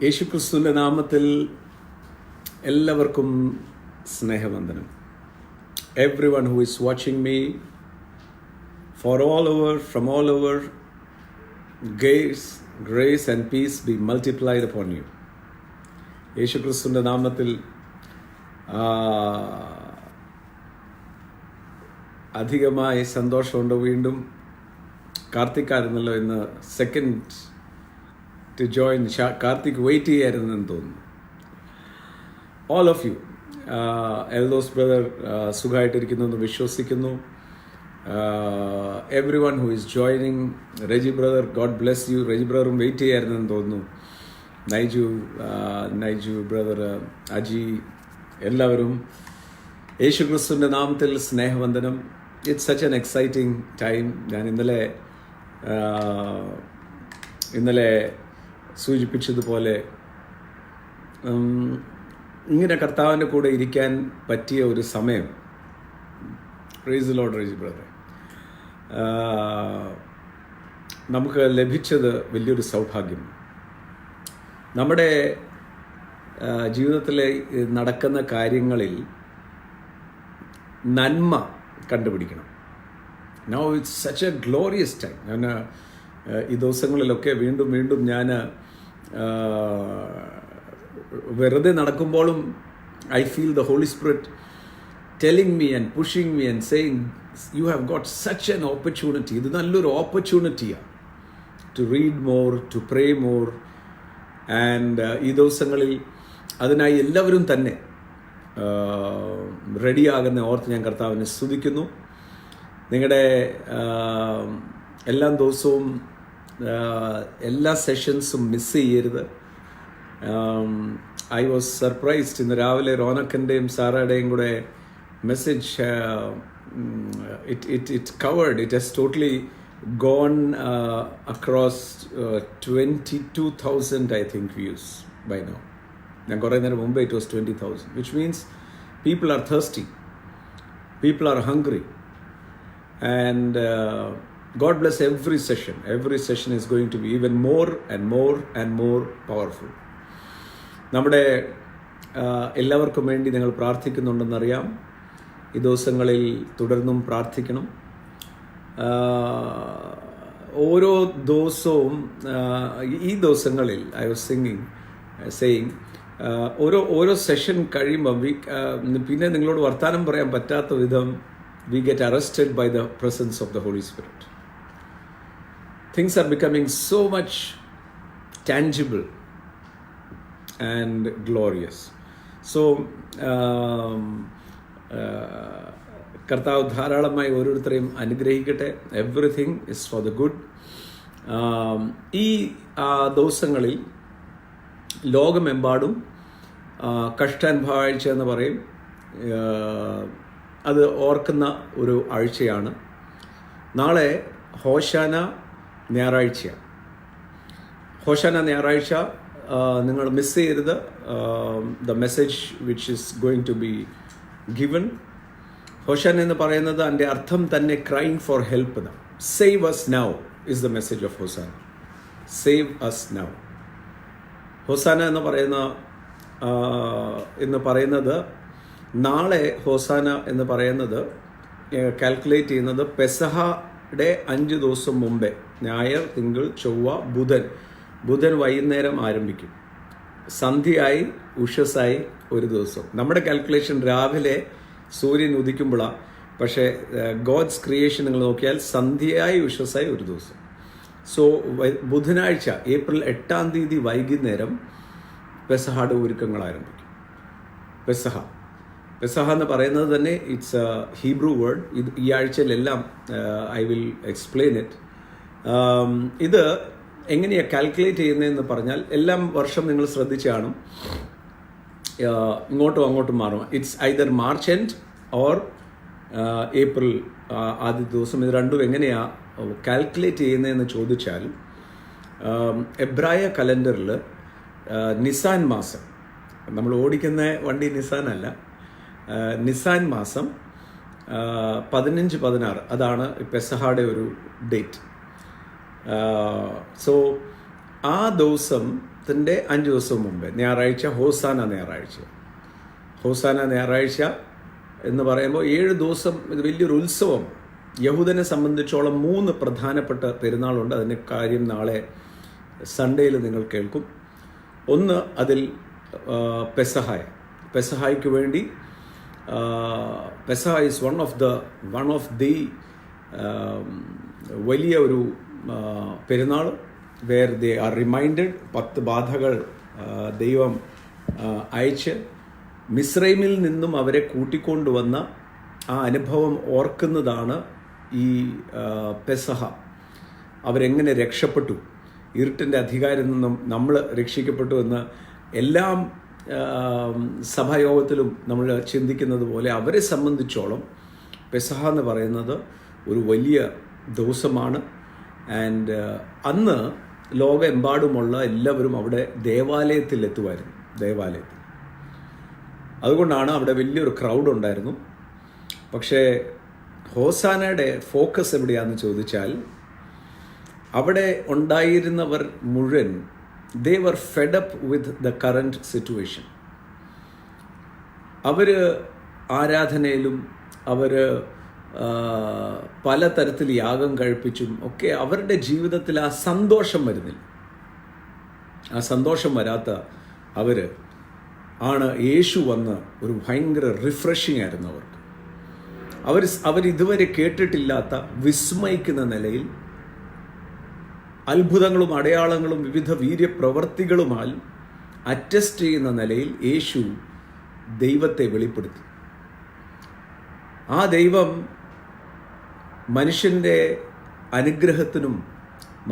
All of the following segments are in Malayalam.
യേശുക്രിസ്തുവിൻ്റെ നാമത്തിൽ എല്ലാവർക്കും സ്നേഹവന്ദനം. Everyone who is watching me from all over, grace and peace be multiplied upon you. യേശുക്രിസ്തുവിൻ്റെ നാമത്തിൽ അധികമായി സന്തോഷമുണ്ട്. വീണ്ടും കാർത്തിക്കായിരുന്നല്ലോ ഇന്ന് second to join. Karthik wait ചെയ്യായിരുന്നെന്ന് തോന്നുന്നു. All of you, Eldhose brother സുഖമായിട്ടിരിക്കുന്നു എന്ന് വിശ്വസിക്കുന്നു. Everyone who is joining, Reji brother God bless you. Reji ബ്രദറും വെയിറ്റ് ചെയ്യായിരുന്നെന്ന് തോന്നുന്നു. നൈജു ബ്രദർ, അജി, എല്ലാവരും യേശുക്രിസ്തുവിൻ്റെ നാമത്തിൽ സ്നേഹവന്ദനം. It's such an exciting time. ഞാൻ ഇന്നലെ സൂചിപ്പിച്ചതുപോലെ ഇങ്ങനെ കർത്താവിൻ്റെ കൂടെ ഇരിക്കാൻ പറ്റിയ ഒരു സമയം. Praise the Lord Reji brother, നമുക്ക് ലഭിച്ചത് വലിയൊരു സൗഭാഗ്യം. നമ്മുടെ ജീവിതത്തിലെ നടക്കുന്ന കാര്യങ്ങളിൽ നന്മ കണ്ടുപിടിക്കണം. Now it's such a glorious time. ഞാൻ ഈ ദിവസങ്ങളിലൊക്കെ വീണ്ടും ഞാൻ വെറുതെ നടക്കുമ്പോഴും I feel the holy Spirit telling me and pushing me and saying you have got such an opportunity. ഇത് നല്ലൊരു ഓപ്പർച്യൂണിറ്റിയാണ് to read more, to pray more. And ഈ ദിവസങ്ങളിൽ അതിനായി എല്ലാവരും തന്നെ റെഡിയാകുന്ന ഓർത്ത് ഞാൻ കർത്താവിനെ സ്തുതിക്കുന്നു. നിങ്ങളുടെ എല്ലാ ദിവസവും എല്ലാ സെഷൻസും മിസ് ചെയ്യരുത്. I was surprised. ഇന്ന് രാവിലെ റോനക്കിൻ്റെയും സാറയുടെയും കൂടെ message it has totally gone across 22,000 I think views by now. ഞാൻ കുറേ നേരം മുമ്പ് it was 20,000, which means people are thirsty, people are hungry. And God bless every session. Every session is going to be even more and more and more powerful. നമ്മുടെ എല്ലാവർക്കും വേണ്ടി നിങ്ങൾ പ്രാർത്ഥിക്കുന്നുണ്ടെന്നറിയാം. ഈ ദിവസങ്ങളിൽ തുടർന്നും പ്രാർത്ഥിക്കണം. ഓരോ ദിവസവും ഈ ദിവസങ്ങളിൽ ഐ വാസ് സെയിങ് ഓരോ സെഷൻ കഴിയുമ്പം പിന്നെ നിങ്ങളോട് വർത്താനം പറയാൻ പറ്റാത്ത വിധം we get arrested by the presence of the Holy Spirit. Things are becoming so much tangible and glorious. So കർത്താവ് ധാരാളമായി ഓരോരുത്തരെയും അനുഗ്രഹിക്കട്ടെ. Everything is for the good. ഈ ദിവസങ്ങളിൽ ലോകമെമ്പാടും കഷ്ടാനുഭവാഴ്ച എന്ന് പറയും. അത് ഓർക്കുന്ന ഒരു ആഴ്ചയാണ്. നാളെ ഹോശാന ഞായറാഴ്ചയാണ്. ഹോശാന ഞായറാഴ്ച നിങ്ങൾ മിസ് ചെയ്യരുത്. The message which is going to be given. Hosanna എന്ന് പറയുന്നത് അതിൻ്റെ അർത്ഥം തന്നെ crying for help. Save us now is the message of hosanna. Save us now. Hosanna എന്ന് പറയുന്നത് നാളെ ഹോസാന എന്ന് പറയുന്നത് കാൽക്കുലേറ്റ് ചെയ്യുന്നത് പെസഹയുടെ 5 ദിവസം മുമ്പേ, ഞായർ, തിങ്കൾ, ചൊവ്വ, ബുധൻ വൈകുന്നേരം ആരംഭിക്കും. സന്ധ്യയായി ഉഷസ്സായി ഒരു ദിവസം. നമ്മുടെ കാൽക്കുലേഷൻ രാവിലെ സൂര്യൻ ഉദിക്കുമ്പോഴാണ്. പക്ഷേ ഗോഡ്സ് ക്രിയേഷൻ നിങ്ങൾ നോക്കിയാൽ സന്ധ്യയായി ഉഷസ്സായി ഒരു ദിവസം. സോ ബുധനാഴ്ച ഏപ്രിൽ 8-ാം തീയതി വൈകുന്നേരം പെസഹയുടെ ഒരുക്കങ്ങൾ ആരംഭിക്കും. പെസഹ എന്ന് പറയുന്നത് തന്നെ ഇറ്റ്സ് എ ഹീബ്രു വേർഡ്. ഈ ആഴ്ചയിലെല്ലാം ഐ വിൽ എക്സ്പ്ലെയിൻ ഇറ്റ്. ഇത് എങ്ങനെയാണ് കാൽക്കുലേറ്റ് ചെയ്യുന്നതെന്ന് പറഞ്ഞാൽ എല്ലാം വർഷം നിങ്ങൾ ശ്രദ്ധിച്ച് കാണും, ഇങ്ങോട്ടും അങ്ങോട്ടും മാറും. It's either March end or April ആദ്യ ദിവസം. ഇത് രണ്ടും എങ്ങനെയാണ് കാൽക്കുലേറ്റ് ചെയ്യുന്നതെന്ന് ചോദിച്ചാൽ എബ്രായ കലണ്ടറിൽ നിസാൻ മാസം, നമ്മൾ ഓടിക്കുന്ന വണ്ടി നിസാൻ അല്ല, നിസാൻ മാസം 15-16 അതാണ് പെസഹയുടെ ഒരു ഡേറ്റ്. സോ ആ ദിവസം പെസഹത്തിൻ്റെ 5 ദിവസം മുമ്പേ, ഞായറാഴ്ച ഹോസാന ഞായറാഴ്ച. ഹോസാന ഞായറാഴ്ച എന്ന് പറയുമ്പോൾ 7 ദിവസം ഇത് വലിയൊരു ഉത്സവം. യഹൂദനെ സംബന്ധിച്ചോളം 3 പ്രധാനപ്പെട്ട പെരുന്നാളുണ്ട്. അതിൻ്റെ കാര്യം നാളെ സൺഡേയിൽ നിങ്ങൾ കേൾക്കും. ഒന്ന് അതിൽ പെസഹായ്ക്ക് വേണ്ടി പെസഹ ഈസ് വൺ ഓഫ് ദി വലിയ ഒരു പെരുന്നാൾ വേർ ദേ ആർ റിമൈൻഡഡ്. 10 ബാധകൾ ദൈവം അയച്ച് മിസ്രൈമിൽ നിന്നും അവരെ കൂട്ടിക്കൊണ്ടുവന്ന ആ അനുഭവം ഓർക്കുന്നതാണ് ഈ പെസഹ. അവരെങ്ങനെ രക്ഷപ്പെട്ടു, ഇരുട്ടിൻ്റെ അധികാരത്തിൽ നിന്നും നമ്മൾ രക്ഷിക്കപ്പെട്ടു എന്ന് എല്ലാം സഭായോഗത്തിലും നമ്മൾ ചിന്തിക്കുന്നത് പോലെ അവരെ സംബന്ധിച്ചോളം പെസഹ എന്ന് പറയുന്നത് ഒരു വലിയ ദിവസമാണ്. ആൻഡ് അന്ന് ലോകമെമ്പാടുമുള്ള എല്ലാവരും അവിടെ ദേവാലയത്തിൽ എത്തുമായിരുന്നു. അതുകൊണ്ടാണ് അവിടെ വലിയൊരു ക്രൗഡ് ഉണ്ടായിരുന്നു. പക്ഷേ ഹോസാനയുടെ ഫോക്കസ് എവിടെയാണെന്ന് ചോദിച്ചാൽ, അവിടെ ഉണ്ടായിരുന്നവർ മുഴുവൻ they were fed up with the current situation. അവർ ആരാധനയിലും അവർ പലതരത്തിൽ യാഗം കഴിപ്പിച്ചും ഒക്കെ അവരുടെ ജീവിതത്തിൽ ആ സന്തോഷം വരുന്നില്ല. ആ സന്തോഷം വരാത്ത ആണ് യേശു വന്ന് ഒരു ഭയങ്കര റിഫ്രഷിംഗ് ആയിരുന്നു അവർക്ക്. അവരിതുവരെ കേട്ടിട്ടില്ലാത്ത വിസ്മയിക്കുന്ന നിലയിൽ അത്ഭുതങ്ങളും അടയാളങ്ങളും വിവിധ വീര്യപ്രവർത്തികളുമാൽ അറ്റസ്റ്റ് ചെയ്യുന്ന നിലയിൽ യേശു ദൈവത്തെ വെളിപ്പെടുത്തി. ആ ദൈവം മനുഷ്യൻ്റെ അനുഗ്രഹത്തിനും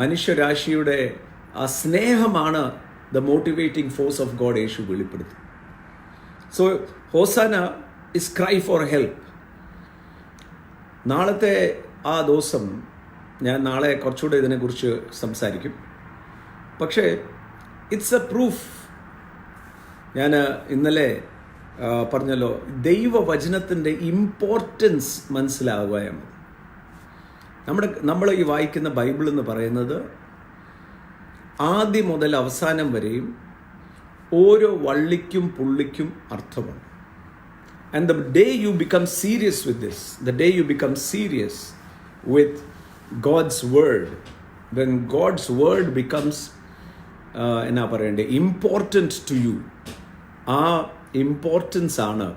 മനുഷ്യരാശിയുടെ ആ സ്നേഹമാണ് the motivating force of God യേശു വെളിപ്പെടുത്തി. So hosanna is cry for help. നാളത്തെ ആ ദിവസം ഞാൻ നാളെ കുറച്ചുകൂടെ ഇതിനെക്കുറിച്ച് സംസാരിക്കും. പക്ഷേ ഇറ്റ്സ് എ പ്രൂഫ്. ഞാൻ ഇന്നലെ പറഞ്ഞല്ലോ, ദൈവവചനത്തിൻ്റെ ഇമ്പോർട്ടൻസ് മനസ്സിലാവുകയാണ്. നമ്മൾ ഈ വായിക്കുന്ന ബൈബിൾ എന്ന് പറയുന്നത് ആദ്യം മുതൽ അവസാനം വരെയും ഓരോ വള്ളിക്കും പുള്ളിക്കും അർത്ഥമുണ്ട്. And the day you become serious with this, the day you become serious with God's word, when God's word becomes എന്നാ പറയണ്ടേ, ഇമ്പോർട്ടൻറ്റ് ടു യു, ആ ഇമ്പോർട്ടൻസ് ആണ്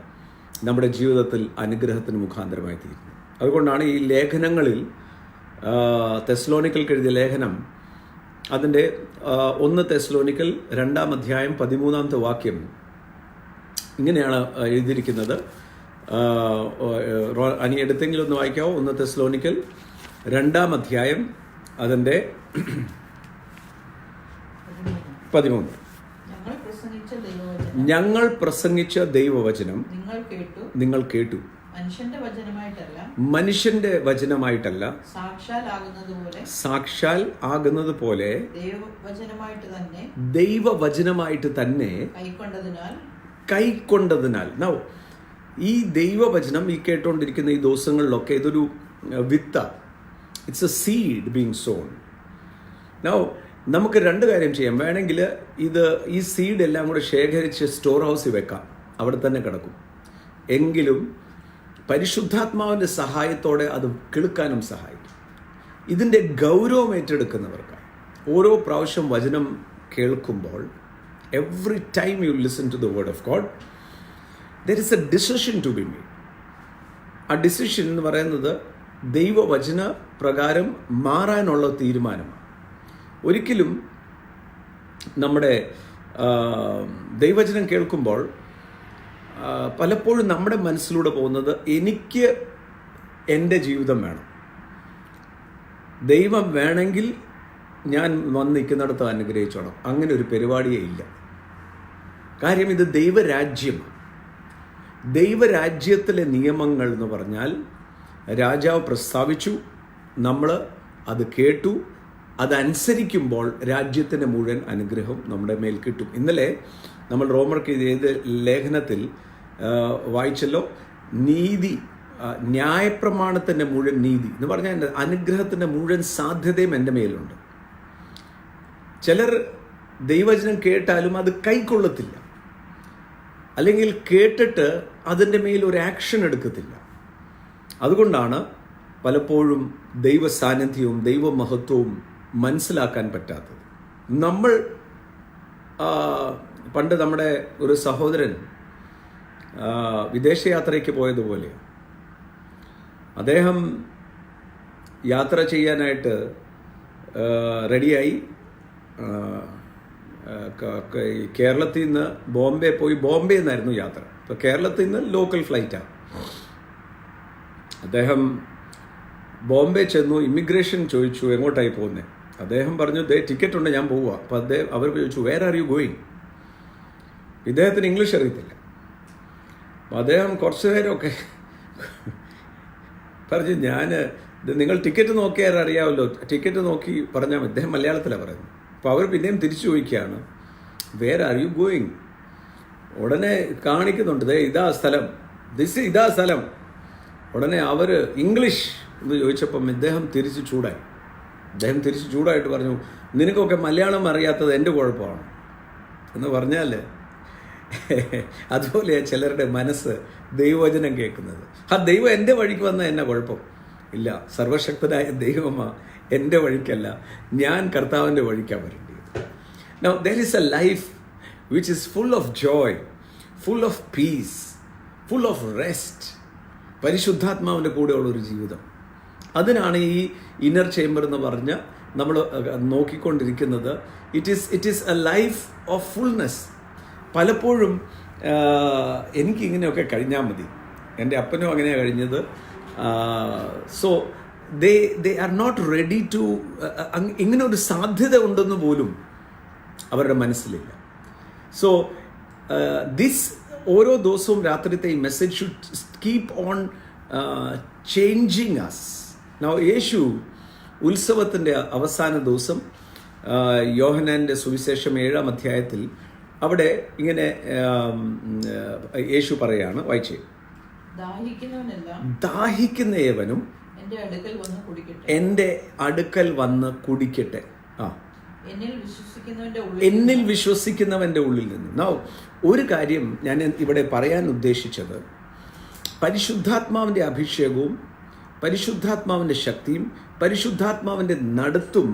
നമ്മുടെ ജീവിതത്തിൽ അനുഗ്രഹത്തിന് മുഖാന്തരമായി തീരുന്നത്. അതുകൊണ്ടാണ് ഈ ലേഖനങ്ങളിൽ തെസ്സലോനിക്കൽക്ക് എഴുതിയ ലേഖനം, അതിൻ്റെ 1 തെസ്സലോനിക്കൽ 2-ാം അധ്യായം 13-ാമത്തെ വാക്യം ഇങ്ങനെയാണ് എഴുതിയിരിക്കുന്നത്. അനി എടുത്തെങ്കിലും ഒന്ന് വായിക്കാവോ? 1 തെസ്സലോനിക്കൽ 2-ാം അധ്യായം അതിൻ്റെ 13. ഞങ്ങൾ പ്രസംഗിച്ച ദൈവവചനം നിങ്ങൾ കേട്ടു, മനുഷ്യന്റെ വചനമായിട്ടല്ല, സാക്ഷാൽ ആകുന്നത് പോലെ ദൈവവചനമായിട്ട് തന്നെ കൈക്കൊണ്ടതിനാൽ. നൗ ഈ ദൈവവചനം ഈ കേട്ടുകൊണ്ടിരിക്കുന്ന ഈ ദിവസങ്ങളിലൊക്കെ ഇതൊരു വിത്ത, it's a seed being sown. Now നമുക്ക് 2 കാര്യം ചെയ്യാം. വേണമെങ്കിൽ ഈ സീഡ് എല്ലാം കൂടെ ശേഖരിച്ച് സ്റ്റോർ ഹൗസിൽ വെക്കാം, അവിടെ തന്നെ കിടക്കും. എങ്കിലും പരിശുദ്ധാത്മാവിൻ്റെ സഹായത്തോടെ അത് കിളുക്കാനും സഹായിക്കും. ഇതിൻ്റെ ഗൗരവം ഏറ്റെടുക്കുന്നവർക്ക് ഓരോ പ്രാവശ്യം വചനം കേൾക്കുമ്പോൾ, every time you listen to the word of God, there is a decision to be made. ആ ഡിസിഷൻ എന്ന് പറയുന്നത് ദൈവവചന പ്രകാരം മാറാനുള്ള തീരുമാനമാണ്. ഒരിക്കലും നമ്മുടെ ദൈവവചനം കേൾക്കുമ്പോൾ പലപ്പോഴും നമ്മുടെ മനസ്സിലൂടെ പോകുന്നത്, എനിക്ക് എൻ്റെ ജീവിതം വേണം, ദൈവം വേണമെങ്കിൽ ഞാൻ വന്ന് നിൽക്കുന്നിടത്ത് അനുഗ്രഹിച്ചോണം. അങ്ങനെ ഒരു പരിപാടിയേ ഇല്ല. കാര്യം ഇത് ദൈവരാജ്യമാണ്. ദൈവരാജ്യത്തിലെ നിയമങ്ങൾ എന്ന് പറഞ്ഞാൽ രാജാവ് പ്രസ്താവിച്ചു, നമ്മൾ അത് കേട്ടു, അതനുസരിക്കുമ്പോൾ രാജ്യത്തിൻ്റെ മുഴുവൻ അനുഗ്രഹം നമ്മുടെ മേൽ കിട്ടും. ഇന്നലെ നമ്മൾ റോമർക്ക് എഴുതിയ ലേഖനത്തിൽ വായിച്ചല്ലോ, നീതി, ന്യായപ്രമാണത്തിൻ്റെ മുഴുവൻ നീതി എന്ന് പറഞ്ഞാൽ എൻ്റെ അനുഗ്രഹത്തിൻ്റെ മുഴുവൻ സാധ്യതയും എൻ്റെ മേലുണ്ട്. ചിലർ ദൈവവചനം കേട്ടാലും അത് കൈക്കൊള്ളത്തില്ല, അല്ലെങ്കിൽ കേട്ടിട്ട് അതിൻ്റെ മേൽ ഒരു ആക്ഷൻ എടുക്കത്തില്ല. അതുകൊണ്ടാണ് പലപ്പോഴും ദൈവ സാന്നിധ്യവും ദൈവമഹത്വവും മനസ്സിലാക്കാൻ പറ്റാത്തത്. നമ്മൾ പണ്ട് നമ്മുടെ ഒരു സഹോദരൻ വിദേശയാത്രയ്ക്ക് പോയതുപോലെ അദ്ദേഹം യാത്ര ചെയ്യാനായിട്ട് റെഡിയായി. കേരളത്തിൽ നിന്ന് ബോംബെ പോയി, ബോംബെ നിന്നായിരുന്നു യാത്ര. ഇപ്പോൾ കേരളത്തിൽ നിന്ന് ലോക്കൽ ഫ്ലൈറ്റാണ്. അദ്ദേഹം ബോംബെ ചെന്നു, ഇമിഗ്രേഷൻ ചോദിച്ചു എങ്ങോട്ടായി പോകുന്നത്. അദ്ദേഹം പറഞ്ഞു ടിക്കറ്റ് ഉണ്ട്, ഞാൻ പോവുക. അപ്പോൾ അവർ ചോദിച്ചു വേർ ആർ യു ഗോയിങ്. ഇദ്ദേഹത്തിന് ഇംഗ്ലീഷ് അറിയത്തില്ല. അപ്പോൾ അദ്ദേഹം കുറച്ചു നേരമൊക്കെ പറഞ്ഞു നിങ്ങൾ ടിക്കറ്റ് നോക്കിയാൽ അറിയാമല്ലോ, ടിക്കറ്റ് നോക്കി പറഞ്ഞാൽ മതി. അദ്ദേഹം മലയാളത്തിലാണ് പറയുന്നത്. അപ്പോൾ അവർ പിന്നെയും തിരിച്ചു ചോദിക്കുകയാണ് വേർ ആർ യു ഗോയിങ്. ഉടനെ കാണിക്കുന്നുണ്ട് ഇതാ സ്ഥലം, ഇതാ സ്ഥലം. ഉടനെ അവർ ഇംഗ്ലീഷ് എന്ന് ചോദിച്ചപ്പം ഇദ്ദേഹം തിരിച്ച് ചൂടായിട്ട് പറഞ്ഞു നിനക്കൊക്കെ മലയാളം അറിയാത്തത് എൻ്റെ കുഴപ്പമാണ് എന്ന് പറഞ്ഞാൽ അതുപോലെ ചിലരുടെ മനസ്സ് ദൈവവചനം കേൾക്കുന്നത്. ദൈവം എൻ്റെ വഴിക്ക് വന്ന എന്നെ കുഴപ്പം ഇല്ല, സർവശക്തനായ ദൈവമാ എൻ്റെ വഴിക്കല്ല, ഞാൻ കർത്താവിൻ്റെ വഴിക്കാണ് വരേണ്ടത്. Now there is a life which is full of joy, full of peace, full of rest. പരിശുദ്ധാത്മാവിൻ്റെ കൂടെയുള്ളൊരു ജീവിതം. അതിനാണ് ഈ ഇന്നർ ചേംബർ എന്ന് പറഞ്ഞ് നമ്മൾ നോക്കിക്കൊണ്ടിരിക്കുന്നത്. It is a life of fullness. പലപ്പോഴും എനിക്കിങ്ങനെയൊക്കെ കഴിഞ്ഞാൽ മതി. എൻ്റെ അപ്പനും അങ്ങനെയാണ് കഴിഞ്ഞത്. So they are not ready to, ഇങ്ങനെ ഒരു സാധ്യത ഉണ്ടെന്ന് പോലും അവരുടെ മനസ്സിലില്ല. സോ ദിസ് ഓരോ ദിവസവും രാത്രിത്തെ ഈ message should keep on changing us. Now യേശു ഉത്സവത്തിൻ്റെ അവസാന ദിവസം യോഹന്നാൻ്റെ സുവിശേഷം 7-ാം അധ്യായത്തിൽ അവിടെ ഇങ്ങനെ യേശു പറയാണ്, വായിച്ചേ, ദാഹിക്കുന്ന ഏവനും എൻ്റെ അടുക്കൽ വന്ന് കുടിക്കട്ടെ. എന്നിൽ വിശ്വസിക്കുന്നവൻ്റെ ഉള്ളിൽ നിന്ന്. നൗ ഒരു കാര്യം ഞാൻ ഇവിടെ പറയാൻ ഉദ്ദേശിച്ചത്, പരിശുദ്ധാത്മാവിൻ്റെ അഭിഷേകവും പരിശുദ്ധാത്മാവിൻ്റെ ശക്തിയും പരിശുദ്ധാത്മാവിൻ്റെ നടത്തും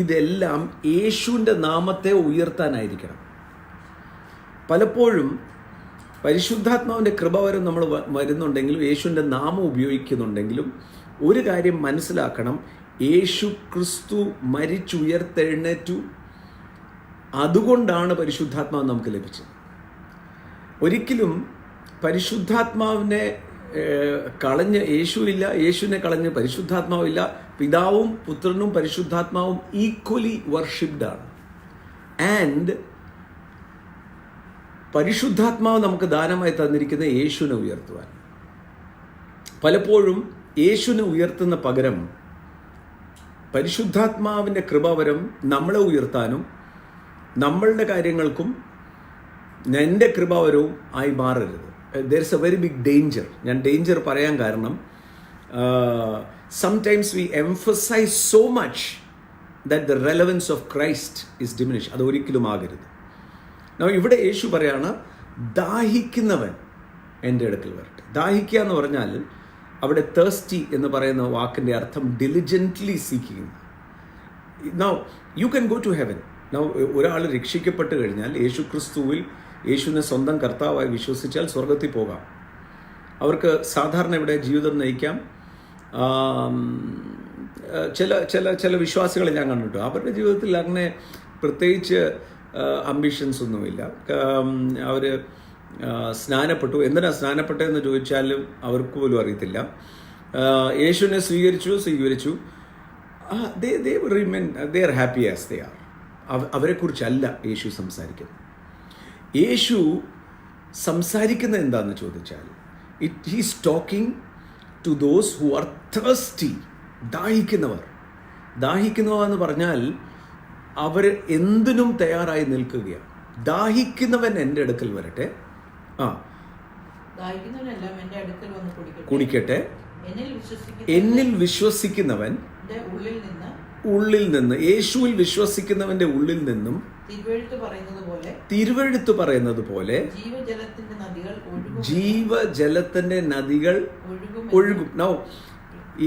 ഇതെല്ലാം യേശുവിൻ്റെ നാമത്തെ ഉയർത്താനായിരിക്കണം. പലപ്പോഴും പരിശുദ്ധാത്മാവിൻ്റെ കൃപവരം നമ്മൾ വരുന്നുണ്ടെങ്കിലും യേശുവിൻ്റെ നാമം ഉപയോഗിക്കുന്നുണ്ടെങ്കിലും ഒരു കാര്യം മനസ്സിലാക്കണം, യേശു ക്രിസ്തു മരിച്ചുയർത്തെഴുന്നേറ്റു. അതുകൊണ്ടാണ് പരിശുദ്ധാത്മാവ് നമുക്ക് ലഭിച്ചത്. ഒരിക്കലും പരിശുദ്ധാത്മാവിനെ കളഞ്ഞ് യേശുവില്ല, യേശുവിനെ കളഞ്ഞ് പരിശുദ്ധാത്മാവില്ല. പിതാവും പുത്രനും പരിശുദ്ധാത്മാവും ഈക്വലി വർഷിപ്ഡ് ആണ്. ആൻഡ് പരിശുദ്ധാത്മാവ് നമുക്ക് ദാനമായി തന്നിരിക്കുന്ന യേശുവിനെ ഉയർത്തുവാൻ. പലപ്പോഴും യേശുവിനെ ഉയർത്തുന്ന പകരം പരിശുദ്ധാത്മാവിൻ്റെ കൃപാവരം നമ്മളെ ഉയർത്താനും നമ്മളുടെ കാര്യങ്ങൾക്കും എൻ്റെ കൃപാവരവും ആയി മാറരുത്. There is a very big danger. ഞാൻ ഡേഞ്ചർ പറയാൻ കാരണം, sometimes we emphasize so much that the relevance of Christ is diminish. അത് ഒരിക്കലും ആകരുത്. ഇവിടെ യേശു പറയാണ്, ദാഹിക്കുന്നവൻ എൻ്റെ അടുക്കൽ വരട്ടെ. ദാഹിക്കുക എന്ന് പറഞ്ഞാൽ അവിടെ തേഴ്സ്റ്റി എന്ന് പറയുന്ന വാക്കിൻ്റെ അർത്ഥം diligently seeking. Now you can go to heaven. Now ഒരാൾ രക്ഷിക്കപ്പെട്ട് കഴിഞ്ഞാൽ യേശു ക്രിസ്തുവിൽ യേശുവിനെ സ്വന്തം കർത്താവായി വിശ്വസിച്ചാൽ സ്വർഗത്തിൽ പോകാം. അവർക്ക് സാധാരണ ഇവിടെ ജീവിതം നയിക്കാം. ചില വിശ്വാസികളെ ഞാൻ കണ്ടിട്ടു, അവരുടെ ജീവിതത്തിൽ അങ്ങനെ പ്രത്യേകിച്ച് അംബിഷൻസ് ഒന്നുമില്ല. അവർ സ്നാനപ്പെട്ടു, എന്തിനാണ് സ്നാനപ്പെട്ടതെന്ന് ചോദിച്ചാലും അവർക്ക് പോലും അറിയത്തില്ല. യേശുവിനെ സ്വീകരിച്ചു. they will remain, they are happy as they are. അവരെക്കുറിച്ചല്ല യേശു സംസാരിക്കുന്നത്. യേശു സംസാരിക്കുന്നത് എന്താണെന്ന് ചോദിച്ചാൽ, he's talking to those who are thirsty. ദാഹിക്കുന്നവർ എന്ന് പറഞ്ഞാൽ അവർ എന്തിനും തയ്യാറായി നിൽക്കുകയാണ്. ദാഹിക്കുന്നവൻ എൻ്റെ അടുക്കൽ വരട്ടെ, കുടിക്കട്ടെ. എന്നിൽ വിശ്വസിക്കുന്നവൻ ഉള്ളിൽ നിന്ന്, യേശുവിൽ വിശ്വസിക്കുന്നവന്റെ ഉള്ളിൽ നിന്നും തിരുവെഴുത്ത് പറയുന്നത് പോലെ ജീവജലത്തിന്റെ നദികൾ ഒഴുകും. നൗ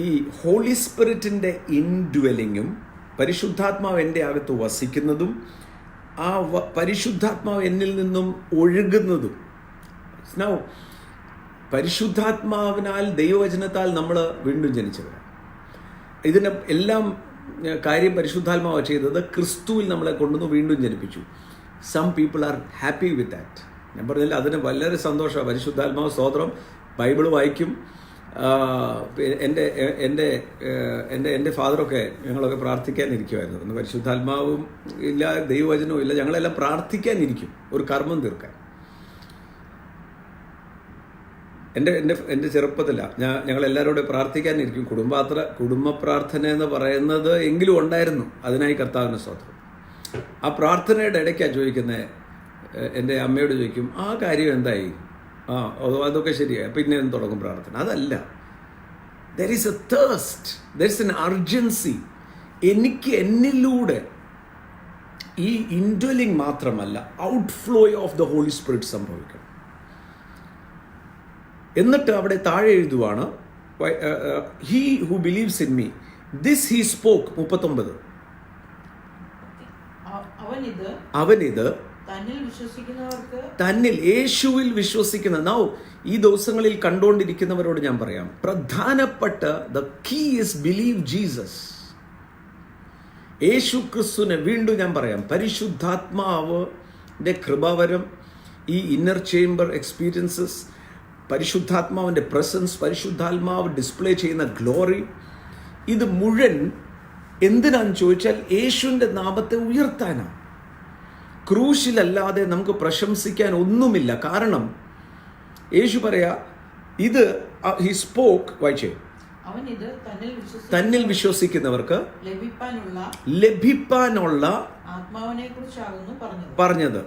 ഈ ഹോളി സ്പിരിറ്റിന്റെ ഇൻഡ്വെല്ലിങ്ങും പരിശുദ്ധാത്മാവ് എൻ്റെ അകത്ത് വസിക്കുന്നതും ആ പരിശുദ്ധാത്മാവ് എന്നിൽ നിന്നും ഒഴുകുന്നതും. നൗ പരിശുദ്ധാത്മാവിനാൽ ദൈവവചനത്താൽ നമ്മൾ വീണ്ടും ജനിച്ചവരാണ്. ഇതിന് എല്ലാം കാര്യം പരിശുദ്ധാത്മാവ് ചെയ്തത് ക്രിസ്തുവിൽ നമ്മളെ കൊണ്ടുവന്ന് വീണ്ടും ജനിപ്പിച്ചു. Some people are happy with that. ഞാൻ പറഞ്ഞില്ല, അതിന് വളരെ സന്തോഷമാണ്. പരിശുദ്ധാത്മാവ് സ്തോത്രം. ബൈബിൾ വായിക്കും. എൻ്റെ ഫാദറൊക്കെ ഞങ്ങളൊക്കെ പ്രാർത്ഥിക്കാനിരിക്കുമായിരുന്നു. ഇന്ന് പരിശുദ്ധാത്മാവും ഇല്ല, ദൈവവചനവും ഇല്ല, ഞങ്ങളെല്ലാം പ്രാർത്ഥിക്കാനിരിക്കും ഒരു കർമ്മം തീർക്കാൻ. എൻ്റെ ചെറുപ്പത്തിലാണ് ഞങ്ങളെല്ലാവരോടും പ്രാർത്ഥിക്കാനിരിക്കും. കുടുംബ പ്രാർത്ഥന എന്ന് പറയുന്നത് എങ്കിലും ഉണ്ടായിരുന്നു. അതിനായി കർത്താവിന് സ്തോത്രം. ആ പ്രാർത്ഥനയുടെ ഇടയ്ക്കാണ് ചോദിക്കുന്നത്, എൻ്റെ അമ്മയോട് ചോദിക്കും, ആ കാര്യം എന്തായി? അതൊക്കെ ശരിയായി, പിന്നെ എന്ന് തുടങ്ങും പ്രാർത്ഥന. അതല്ല, there is a thirst, there is an urgency. എനിക്ക് എന്നിലൂടെ ഈ ഇൻഡ്വെല്ലിംഗ് മാത്രമല്ല, outflow of the holy Spirit സംഭവിക്കണം. എന്നിട്ട് അവിടെ താഴെ എഴുതുവാണ്, he who believes in me this he spoke. 39 അവനിത് തന്നിൽ യേശുവിൽ വിശ്വസിക്കുന്ന. നൗ ഈ ദിവസങ്ങളിൽ കണ്ടുകൊണ്ടിരിക്കുന്നവരോട് ഞാൻ പറയാം, പ്രധാനപ്പെട്ട the key is believe Jesus. യേശു ക്രിസ്തുവിനെ വീണ്ടും ഞാൻ പറയാം, പരിശുദ്ധാത്മാവിൻ്റെ കൃപാവരം, ഈ ഇന്നർ ചേംബർ എക്സ്പീരിയൻസസ്, പരിശുദ്ധാത്മാവിൻ്റെ പ്രസൻസ്, പരിശുദ്ധാത്മാവ് ഡിസ്പ്ലേ ചെയ്യുന്ന ഗ്ലോറി, ഇത് മുഴുവൻ എന്തിനാന്ന് ചോദിച്ചാൽ യേശുവിൻ്റെ നാമത്തെ ഉയർത്താനാണ്. ക്രൂശിലല്ലാതെ നമുക്ക് പ്രശംസിക്കാൻ ഒന്നുമില്ല. കാരണം യേശു പറയാ, ഇത് ഹി സ്പോക്ക്, വായിച്ചേ, തന്നിൽ വിശ്വസിക്കുന്നവർക്ക് ലഭിപ്പാനുള്ള പറഞ്ഞത്.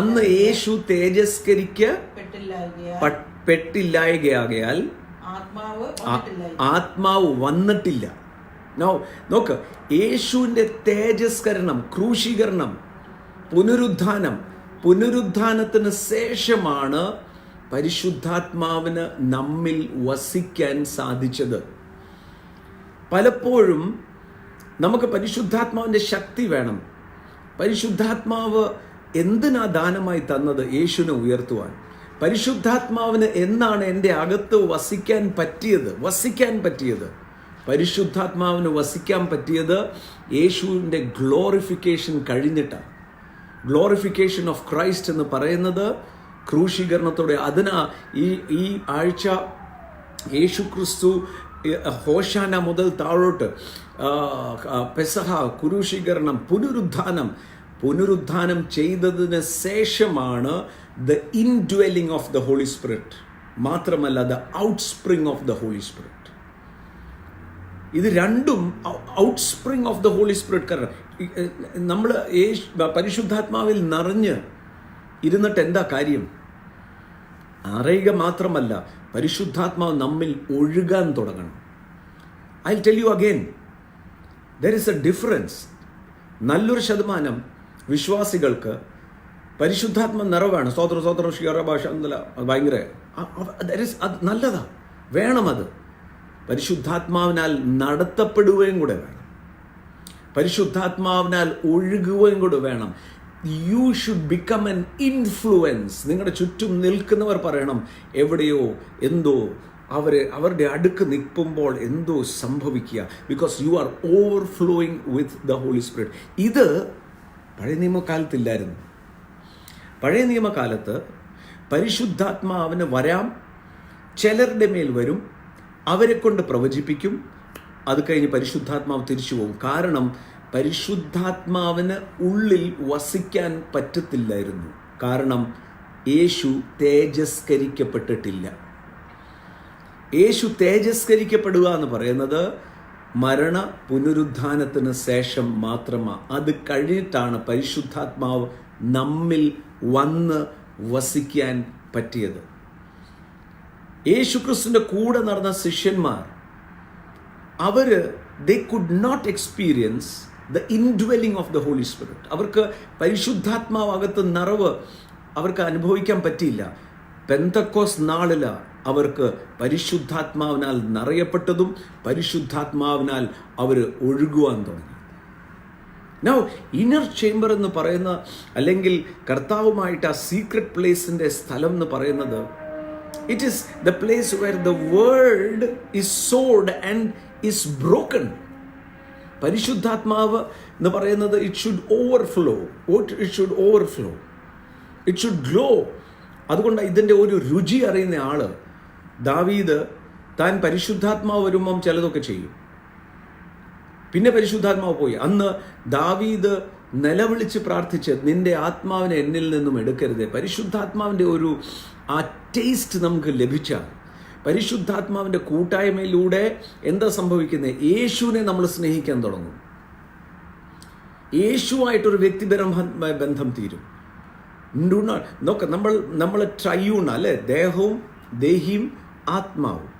അന്ന് യേശു തേജസ്കരിക്കപ്പെട്ടില്ലായകയാൽ ആത്മാവ് വന്നിട്ടില്ല. നോക്ക്, യേശുവിൻ്റെ തേജസ്കരണം, ക്രൂശീകരണം, പുനരുദ്ധാനത്തിന് ശേഷമാണ് പരിശുദ്ധാത്മാവിന് നമ്മിൽ വസിക്കാൻ സാധിച്ചത്. പലപ്പോഴും നമുക്ക് പരിശുദ്ധാത്മാവിൻ്റെ ശക്തി വേണം. പരിശുദ്ധാത്മാവ് എന്തിനാ ദാനമായി തന്നത്? യേശുവിനെ ഉയർത്തുവാൻ. പരിശുദ്ധാത്മാവിന് എന്നാണ് എൻ്റെ അകത്ത് വസിക്കാൻ പറ്റിയത്? പരിശുദ്ധാത്മാവിന് വസിക്കാൻ പറ്റിയത് യേശുവിൻ്റെ ഗ്ലോറിഫിക്കേഷൻ കഴിഞ്ഞിട്ടാണ്. ഗ്ലോറിഫിക്കേഷൻ ഓഫ് ക്രൈസ്റ്റ് എന്ന് പറയുന്നത് ക്രൂശീകരണത്തോടെ. അതിനാ ഈ ആഴ്ച യേശു ക്രിസ്തു ഹോശാന മുതൽ താഴോട്ട് പെസഹ, ക്രൂശീകരണം, പുനരുദ്ധാനം ചെയ്തതിന് ശേഷമാണ് the indwelling of the holy Spirit. മാത്രമല്ല the outspring of the holy Spirit. ഇത് രണ്ടും outspring of the holy Spirit. കാരണം നമ്മൾ പരിശുദ്ധാത്മാവിൽ നിറഞ്ഞ് ഇരുന്നിട്ട് എന്താ കാര്യം? അറിയുക മാത്രമല്ല, പരിശുദ്ധാത്മാവ് നമ്മിൽ ഒഴുകാൻ തുടങ്ങണം. I tell you again, there is A difference. നല്ലൊരു ശതമാനം വിശ്വാസികൾക്ക് പരിശുദ്ധാത്മ നിറവാണ്. സ്തോത്രം ഷിയറ ഭാഷ ഭയങ്കര അത് നല്ലതാ, വേണം. അത് പരിശുദ്ധാത്മാവിനാൽ നടത്തപ്പെടുകയും കൂടെ വേണം, പരിശുദ്ധാത്മാവിനാൽ ഒഴുകുകയും കൂടെ വേണം. You should become an influence. നിങ്ങളുടെ ചുറ്റും നിൽക്കുന്നവർ പറയണം, എവിടെയോ എന്തോ അവരുടെ അടുക്ക് നിൽക്കുമ്പോൾ എന്തോ സംഭവിക്കുക. Because you are overflowing with the holy Spirit. ഇത് പഴയ നിയമകാലത്തില്ലായിരുന്നു. പഴയ നിയമകാലത്ത് പരിശുദ്ധാത്മാവിന് വരാം, ചിലരുടെ മേൽ വരും, അവരെ കൊണ്ട് പ്രവചിപ്പിക്കും, അത് കഴിഞ്ഞ് പരിശുദ്ധാത്മാവ് തിരിച്ചു പോകും. കാരണം പരിശുദ്ധാത്മാവിന് ഉള്ളിൽ വസിക്കാൻ പറ്റത്തില്ലായിരുന്നു. കാരണം യേശു തേജസ്കരിക്കപ്പെട്ടിട്ടില്ല. യേശു തേജസ്കരിക്കപ്പെടുക എന്ന് പറയുന്നത് മരണ പുനരുദ്ധാനത്തിന് ശേഷം മാത്രമാണ്. അത് കഴിഞ്ഞിട്ടാണ് പരിശുദ്ധാത്മാവ് നമ്മിൽ വന്ന് വസിക്കാൻ പറ്റിയത്. യേശുക്രിസ്തുവിൻ്റെ കൂടെ നടന്ന ശിഷ്യന്മാർ they could not experience the indwelling of the Holy Spirit. അവർക്ക് പരിശുദ്ധാത്മാവകത്ത് നിറവ് അവർക്ക് അനുഭവിക്കാൻ പറ്റിയില്ല. പെന്തക്കോസ് നാളിൽ അവർക്ക് പരിശുദ്ധാത്മാവിനാൽ നിറയപ്പെട്ടതും പരിശുദ്ധാത്മാവിനാൽ അവർ ഒഴുകുവാൻ തുടങ്ങി. നൗ ഇന്നർ ചേംബർ എന്ന് പറയുന്ന, അല്ലെങ്കിൽ കർത്താവുമായിട്ട് ആ സീക്രട്ട് പ്ലേസിൻ്റെ സ്ഥലം എന്ന് പറയുന്നത്, it is the place where the world is sowed and is broken. പരിശുദ്ധാത്മാവ് എന്ന് പറയുന്നത് it should overflow, it should glow. അതുകൊണ്ട് ഇതിൻ്റെ ഒരു രുചി അറിയുന്ന ആള് ദാവീദ് താൻ പരിശുദ്ധാത്മാവ് വരുമ്പം ചിലതൊക്കെ ചെയ്യും. പിന്നെ പരിശുദ്ധാത്മാവ് പോയി. അന്ന് ദാവീദ് നിലവിളിച്ച് പ്രാർത്ഥിച്ച്, നിന്റെ ആത്മാവിനെ എന്നിൽ നിന്നും എടുക്കരുതേ. പരിശുദ്ധാത്മാവിൻ്റെ ഒരു ആ ടേസ്റ്റ് നമുക്ക് ലഭിച്ചാൽ, പരിശുദ്ധാത്മാവിൻ്റെ കൂട്ടായ്മയിലൂടെ എന്താ സംഭവിക്കുന്നത്? യേശുവിനെ നമ്മൾ സ്നേഹിക്കാൻ തുടങ്ങും. യേശുവായിട്ടൊരു വ്യക്തിപരമായ ബന്ധം തീരും. നോക്ക, നമ്മൾ ട്രയൂൺ അല്ലേ, ദേഹവും ദേഹിയും ആത്മാവും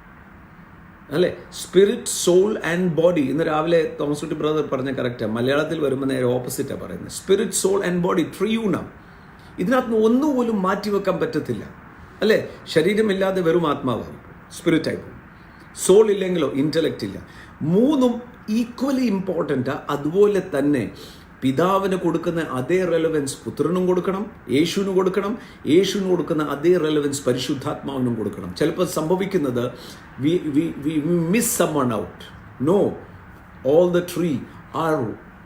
അല്ലേ, സ്പിരിറ്റ്, സോൾ ആൻഡ് ബോഡി. ഇന്ന് രാവിലെ തോമസ് കുട്ടി ബ്രദർ പറഞ്ഞ കറക്റ്റാണ്. മലയാളത്തിൽ വരുമ്പോൾ നേരെ ഓപ്പോസിറ്റാണ് പറയുന്നത്. സ്പിരിറ്റ്, സോൾ ആൻഡ് ബോഡി ട്രിയൂണാണ്. ഇതിനകത്ത് ഒന്നുപോലും മാറ്റിവെക്കാൻ പറ്റത്തില്ല അല്ലേ. ശരീരമില്ലാതെ വെറും ആത്മാവായി, സ്പിരിറ്റായി പോകും. സോൾ ഇല്ലെങ്കിലോ ഇൻ്റലക്റ്റ് ഇല്ല. മൂന്നും ഈക്വലി ഇമ്പോർട്ടൻ്റ്. അതുപോലെ തന്നെ പിതാവിന് കൊടുക്കുന്ന അതേ റെലവൻസ് പുത്രനും കൊടുക്കണം, യേശുവിന് കൊടുക്കണം. യേശുവിന് കൊടുക്കുന്ന അതേ റെലവൻസ് പരിശുദ്ധാത്മാവിനും കൊടുക്കണം. ചിലപ്പോൾ സംഭവിക്കുന്നത് we miss someone out. No, all the three are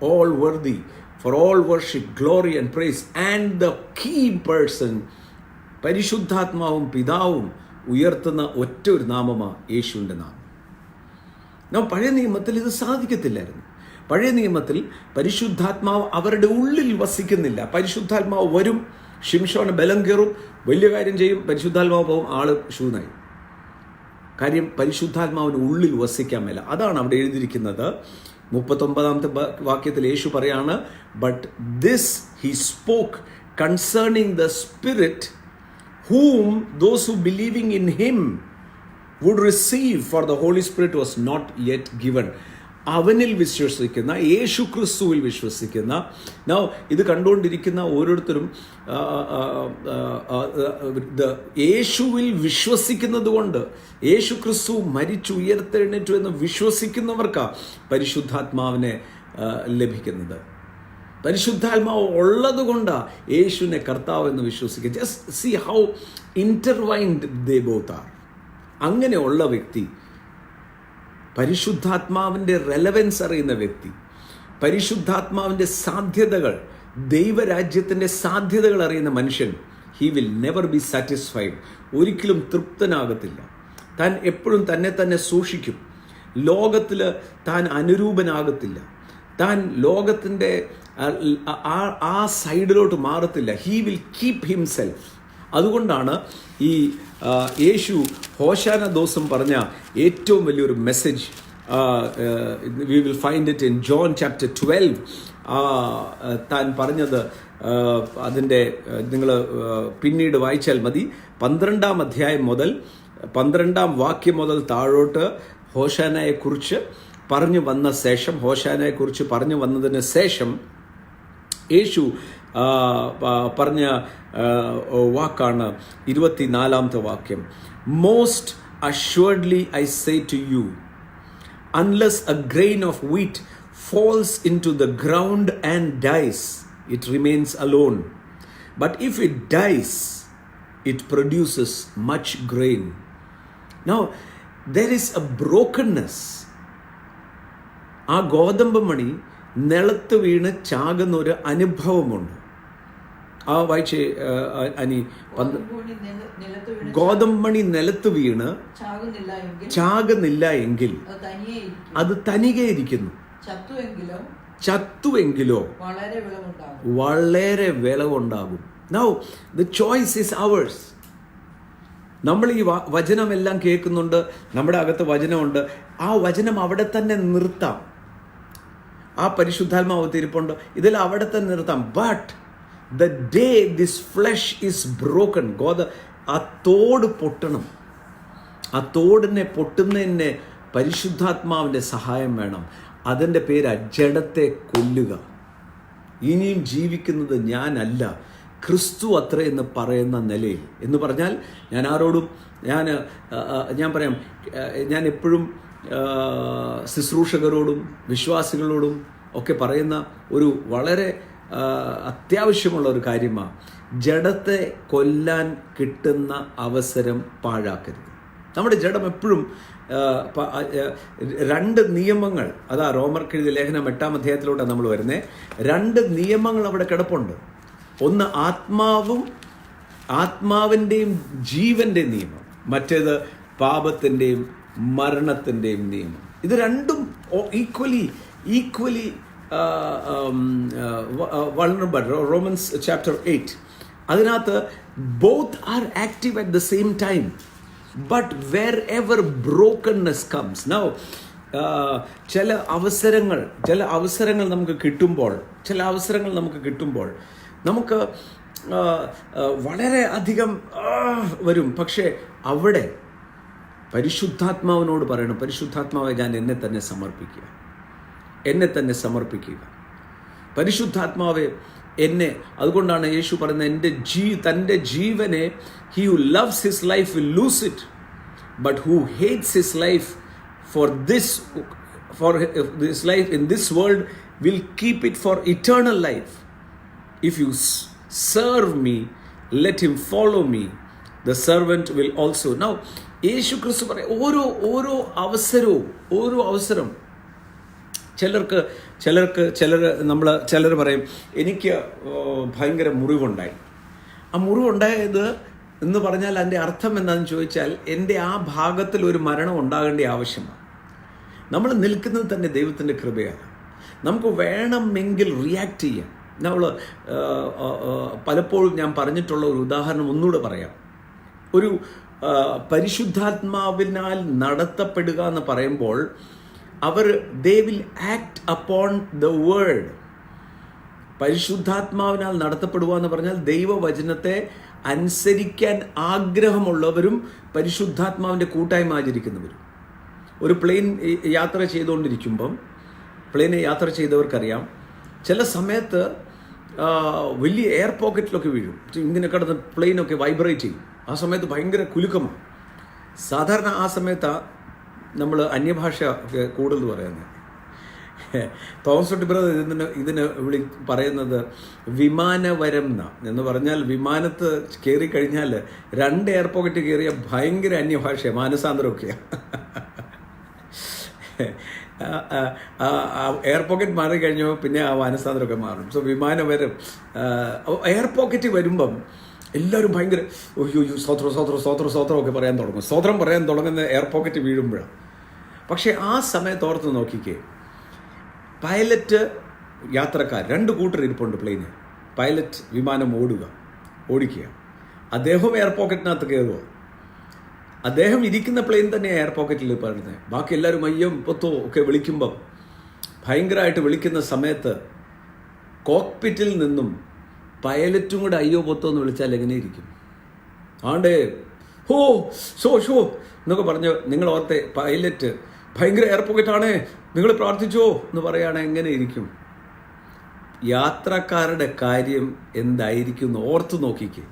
all worthy for all worship, glory and praise. And the key person, പരിശുദ്ധാത്മാവും പിതാവും ഉയർത്തുന്ന ഒറ്റ ഒരു നാമമാണ് യേശുവിൻ്റെ നാമം. നാം പഴയ നിയമത്തിൽ ഇത് സാധിക്കത്തില്ലായിരുന്നു. പഴയ നിയമത്തിൽ പരിശുദ്ധാത്മാവ് അവരുടെ ഉള്ളിൽ വസിക്കുന്നില്ല. പരിശുദ്ധാത്മാവ് വരും, ശിംശോന് ബലം കയറും, വലിയ കാര്യം ചെയ്യും, പരിശുദ്ധാത്മാവ് പോകും, ആള് ശൂനായി. കാര്യം പരിശുദ്ധാത്മാവിന് ഉള്ളിൽ വസിക്കാൻ മേല. അതാണ് അവിടെ എഴുതിയിരിക്കുന്നത്. 39-ാമത്തെ വാക്യത്തിൽ യേശു പറയാണ്, but this he spoke concerning the spirit whom those who believing in him would receive, for the Holy Spirit was not yet given. അവനിൽ വിശ്വസിക്കുന്ന, യേശു ക്രിസ്തുവിൽ വിശ്വസിക്കുന്ന, നൗ ഇത് കണ്ടുകൊണ്ടിരിക്കുന്ന ഓരോരുത്തരും യേശുവിൽ വിശ്വസിക്കുന്നത് കൊണ്ട്, യേശു ക്രിസ്തു മരിച്ചു ഉയർത്തെഴുന്നേറ്റു എന്ന് വിശ്വസിക്കുന്നവർക്കാണ് പരിശുദ്ധാത്മാവിനെ ലഭിക്കുന്നത്. പരിശുദ്ധാത്മാവ് ഉള്ളത് കൊണ്ടാണ് യേശുവിനെ കർത്താവ് എന്ന് വിശ്വസിക്കുക. Just see how intertwined they both are. അങ്ങനെയുള്ള വ്യക്തി, പരിശുദ്ധാത്മാവിൻ്റെ റെലവൻസ് അറിയുന്ന വ്യക്തി, പരിശുദ്ധാത്മാവിൻ്റെ സാധ്യതകൾ, ദൈവരാജ്യത്തിൻ്റെ സാധ്യതകൾ അറിയുന്ന മനുഷ്യൻ, he will never be satisfied. ഒരിക്കലും തൃപ്തനാകത്തില്ല. താൻ എപ്പോഴും തന്നെ സൂക്ഷിക്കും. ലോകത്തിൽ താൻ അനുരൂപനാകത്തില്ല. താൻ ലോകത്തിൻ്റെ ആ സൈഡിലോട്ട് മാറത്തില്ല. He will keep himself. അതുകൊണ്ടാണ് ഈ യേശു ഹോശാന ദിവസം പറഞ്ഞ ഏറ്റവും വലിയൊരു message, we will find it in John chapter 12. താൻ പറഞ്ഞത് അതിൻ്റെ നിങ്ങൾ പിന്നീട് വായിച്ചാൽ മതി. 12-ാം അധ്യായം മുതൽ 12-ാം വാക്യം മുതൽ താഴോട്ട് ഹോശാനയെക്കുറിച്ച് പറഞ്ഞു വന്ന ശേഷം, ഹോശാനയെക്കുറിച്ച് പറഞ്ഞു വന്നതിന് ശേഷം യേശു പറഞ്ഞ വാക്കാണ് 24-ാമത്തെ വാക്യം. Most assuredly I say to you, unless a grain of wheat falls into the ground and dies, it remains alone. But if it dies, it produces much grain. Now, there is a brokenness. ആ ഗോതമ്പ് മണി നിലത്ത് വീണ് ചാകുന്ന ഒരു അനുഭവമുണ്ട്. ആ വായിച്ചേ അനി. ഗോതമ്പ് മണി നിലത്ത് വീണ് ചാകുന്നില്ല എങ്കിൽ അത് തനികെ ഇരിക്കുന്നു. ചത്തുവെങ്കിലോ വളരെ വിളവുണ്ടാകും. Now the choice is ours. നമ്മൾ ഈ വചനമെല്ലാം കേൾക്കുന്നുണ്ട്, നമ്മുടെ അകത്ത് വചനമുണ്ട്. ആ വചനം അവിടെ തന്നെ നിർത്താം. ആ പരിശുദ്ധാത്മാവ് തിരിപ്പുണ്ട്, ഇതെല്ലാം അവിടെ തന്നെ നിർത്താം. But the day this flush is broken, ആ തോട് പൊട്ടണം. ആ തോടിനെ പൊട്ടുന്നതിനെ പരിശുദ്ധാത്മാവിൻ്റെ സഹായം വേണം. അതിൻ്റെ പേര് ജഡത്തെ കൊല്ലുക. ഇനിയും ജീവിക്കുന്നത് ഞാനല്ല, ക്രിസ്തു അത്ര എന്ന് പറയുന്ന നിലയിൽ. എന്ന് പറഞ്ഞാൽ ഞാൻ ആരോടും ഞാൻ പറയാം, ഞാൻ എപ്പോഴും ശുശ്രൂഷകരോടും വിശ്വാസികളോടും ഒക്കെ പറയുന്ന ഒരു വളരെ അത്യാവശ്യമുള്ള ഒരു കാര്യമാണ്, ജഡത്തെ കൊല്ലാൻ കിട്ടുന്ന അവസരം പാഴാക്കരുത്. നമ്മുടെ ജഡം എപ്പോഴും 2 നിയമങ്ങൾ, അതാ റോമർക്കെഴുതിയ ലേഖനം 8-ാം അധ്യായത്തിലൂടെ നമ്മൾ വരുന്നത്. 2 നിയമങ്ങൾ അവിടെ കിടപ്പുണ്ട്. ഒന്ന് ആത്മാവിൻ്റെയും ജീവൻ്റെ നിയമം, മറ്റേത് പാപത്തിൻ്റെയും മരണത്തിൻ്റെയും നിയമം. ഇത് രണ്ടും ഈക്വലി വൾണറബിൾ. റോമൻസ് ചാപ്റ്റർ 8 അതിനകത്ത് both are active at the same time, but wherever brokenness comes. Now ചില അവസരങ്ങൾ നമുക്ക് കിട്ടുമ്പോൾ നമുക്ക് വളരെ അധികം വരും. പക്ഷേ അവിടെ പരിശുദ്ധാത്മാവിനോട് പറയണം, പരിശുദ്ധാത്മാവെ ഞാൻ എന്നെ തന്നെ സമർപ്പിക്കുക. പരിശുദ്ധാത്മാവെ എന്നെ, അതുകൊണ്ടാണ് യേശു പറയുന്നത്, തൻ്റെ ജീവനെ, he who loves his life will lose it, but who hates his life for this life in this world will keep it for eternal life. If you serve me, let him follow me. The servant will also. Now യേശു ക്രിസ്തു പറയും, ഓരോ അവസരം ചിലർ പറയും, എനിക്ക് ഭയങ്കര മുറിവുണ്ടായി. ആ മുറിവുണ്ടായത് എന്ന് പറഞ്ഞാൽ അതിൻ്റെ അർത്ഥം എന്താണെന്ന് ചോദിച്ചാൽ, എൻ്റെ ആ ഭാഗത്തിൽ ഒരു മരണം ഉണ്ടാകേണ്ട ആവശ്യമാണ്. നമ്മൾ നിൽക്കുന്നത് തന്നെ ദൈവത്തിൻ്റെ കൃപയാണ്. നമുക്ക് വേണമെങ്കിൽ റിയാക്ട് ചെയ്യാം. നമ്മൾ പലപ്പോഴും ഞാൻ പറഞ്ഞിട്ടുള്ള ഒരു ഉദാഹരണം ഒന്നുകൂടെ പറയാം. ഒരു പരിശുദ്ധാത്മാവിനാൽ നടത്തപ്പെടുക എന്ന് പറയുമ്പോൾ they will act upon the word. പരിശുദ്ധാത്മാവിനാൽ നടത്തപ്പെടുക എന്ന് പറഞ്ഞാൽ ദൈവവചനത്തെ അനുസരിക്കാൻ ആഗ്രഹമുള്ളവരും പരിശുദ്ധാത്മാവിൻ്റെ കൂട്ടായ്മ ആചരിക്കുന്നവരും. ഒരു പ്ലെയിൻ യാത്ര ചെയ്തുകൊണ്ടിരിക്കുമ്പം, പ്ലെയിനെ യാത്ര ചെയ്തവർക്കറിയാം, ചില സമയത്ത് വലിയ എയർ പോക്കറ്റിലൊക്കെ വീഴും. ഇങ്ങനെ കിടന്ന് പ്ലെയിനൊക്കെ വൈബ്രേറ്റ് ചെയ്യും. ആ സമയത്ത് ഭയങ്കര കുലുക്കമാണ്. സാധാരണ ആ സമയത്താണ് നമ്മൾ അന്യഭാഷ ഒക്കെ കൂടുതൽ പറയുന്നത്. തോമസ് തൊട്ടി ബ്രദർ ഇതിന് പറയുന്നത് വിമാനവരം എന്ന് പറഞ്ഞാൽ, വിമാനത്ത് കയറി കഴിഞ്ഞാൽ 2 എയർ പോക്കറ്റ് കയറിയ ഭയങ്കര അന്യഭാഷ, മാനസാന്തരമൊക്കെയാണ്. എയർ പോക്കറ്റ് മാറിക്കഴിഞ്ഞപ്പോൾ പിന്നെ ആ മാനസാന്തരമൊക്കെ മാറും. സോ വിമാനവരം, എയർ പോക്കറ്റ് വരുമ്പം എല്ലാവരും ഭയങ്കര സ്തോത്രം ഒക്കെ പറയാൻ തുടങ്ങും. സ്തോത്രം പറയാൻ തുടങ്ങുന്ന എയർ പോക്കറ്റ് വീഴുമ്പോഴാണ്. പക്ഷേ ആ സമയത്ത് ഓർത്ത് നോക്കിക്കേ, പൈലറ്റ്, യാത്രക്കാർ 2 കൂട്ടർ ഇരിപ്പുണ്ട് പ്ലെയിന്. പൈലറ്റ് വിമാനം ഓടിക്കുക, അദ്ദേഹം എയർ പോക്കറ്റിനകത്ത് കയറുക. അദ്ദേഹം ഇരിക്കുന്ന പ്ലെയിൻ തന്നെ എയർ പോക്കറ്റിൽ പറയുന്നത്. ബാക്കി എല്ലാവരും അയ്യം പൊത്തോ ഒക്കെ വിളിക്കുമ്പം, ഭയങ്കരമായിട്ട് വിളിക്കുന്ന സമയത്ത് കോക്പിറ്റിൽ നിന്നും പൈലറ്റും കൂടെ അയ്യോ പൊത്തോ എന്ന് വിളിച്ചാൽ എങ്ങനെ ഇരിക്കും? ആണ്ടേ ഷോ എന്നൊക്കെ പറഞ്ഞ് നിങ്ങൾ ഓർത്തെ, പൈലറ്റ് ഭയങ്കര എയർ പോക്കറ്റാണേ, നിങ്ങൾ പ്രാർത്ഥിച്ചോ എന്ന് പറയുകയാണെങ്കിൽ എങ്ങനെ ഇരിക്കും? യാത്രക്കാരുടെ കാര്യം എന്തായിരിക്കും എന്ന് ഓർത്ത് നോക്കിക്കേ.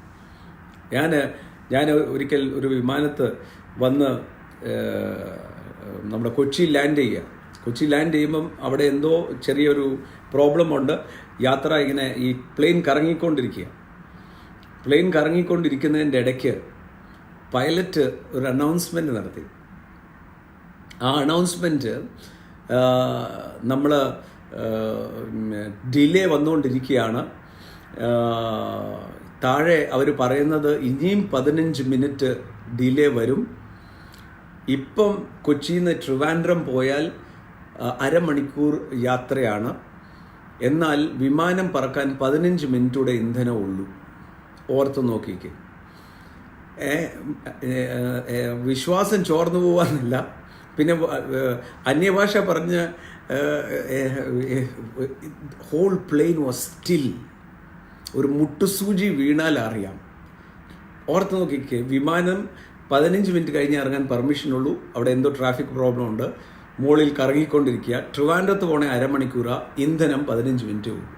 ഞാൻ ഒരിക്കൽ ഒരു വിമാനത്ത് വന്ന് നമ്മുടെ കൊച്ചി ലാൻഡ് ചെയ്യുമ്പം അവിടെ എന്തോ ചെറിയൊരു പ്രോബ്ലം ഉണ്ട്. യാത്ര ഇങ്ങനെ ഈ പ്ലെയിൻ കറങ്ങിക്കൊണ്ടിരിക്കുന്നതിൻ്റെ ഇടയ്ക്ക് പൈലറ്റ് ഒരു അനൗൺസ്മെൻറ്റ് നടത്തി. ആ അനൗൺസ്മെൻറ്റ് നമ്മൾ ഡിലേ വന്നുകൊണ്ടിരിക്കുകയാണ്. താഴെ അവർ പറയുന്നത് ഇനിയും 15 മിനിറ്റ് ഡിലേ വരും. ഇപ്പം കൊച്ചിയിൽ നിന്ന് ട്രിവാൻഡ്രം പോയാൽ അരമണിക്കൂർ യാത്രയാണ്. എന്നാൽ വിമാനം പറക്കാൻ 15 മിനിറ്റൂടെ ഇന്ധനം ഉള്ളൂ. ഓർത്ത് നോക്കിക്കേ. വിശ്വാസം ചോർന്നു പോകാനല്ല, പിന്നെ അന്യഭാഷ പറഞ്ഞ് ഹോൾ പ്ലെയിൻ വാസ് സ്റ്റിൽ. ഒരു മുട്ടുസൂചി വീണാൽ അറിയാം. ഓർത്ത് നോക്കിക്കേ, വിമാനം 15 മിനിറ്റ് കഴിഞ്ഞ് ഇറങ്ങാൻ പെർമിഷനുള്ളൂ. അവിടെ എന്തോ ട്രാഫിക് പ്രോബ്ലം ഉണ്ട്. മുകളിൽ കറങ്ങിക്കൊണ്ടിരിക്കുക. ട്രിവാൻഡ്രത്ത് പോണേ അരമണിക്കൂറാ, ഇന്ധനം 15 മിനിറ്റ് പോകും.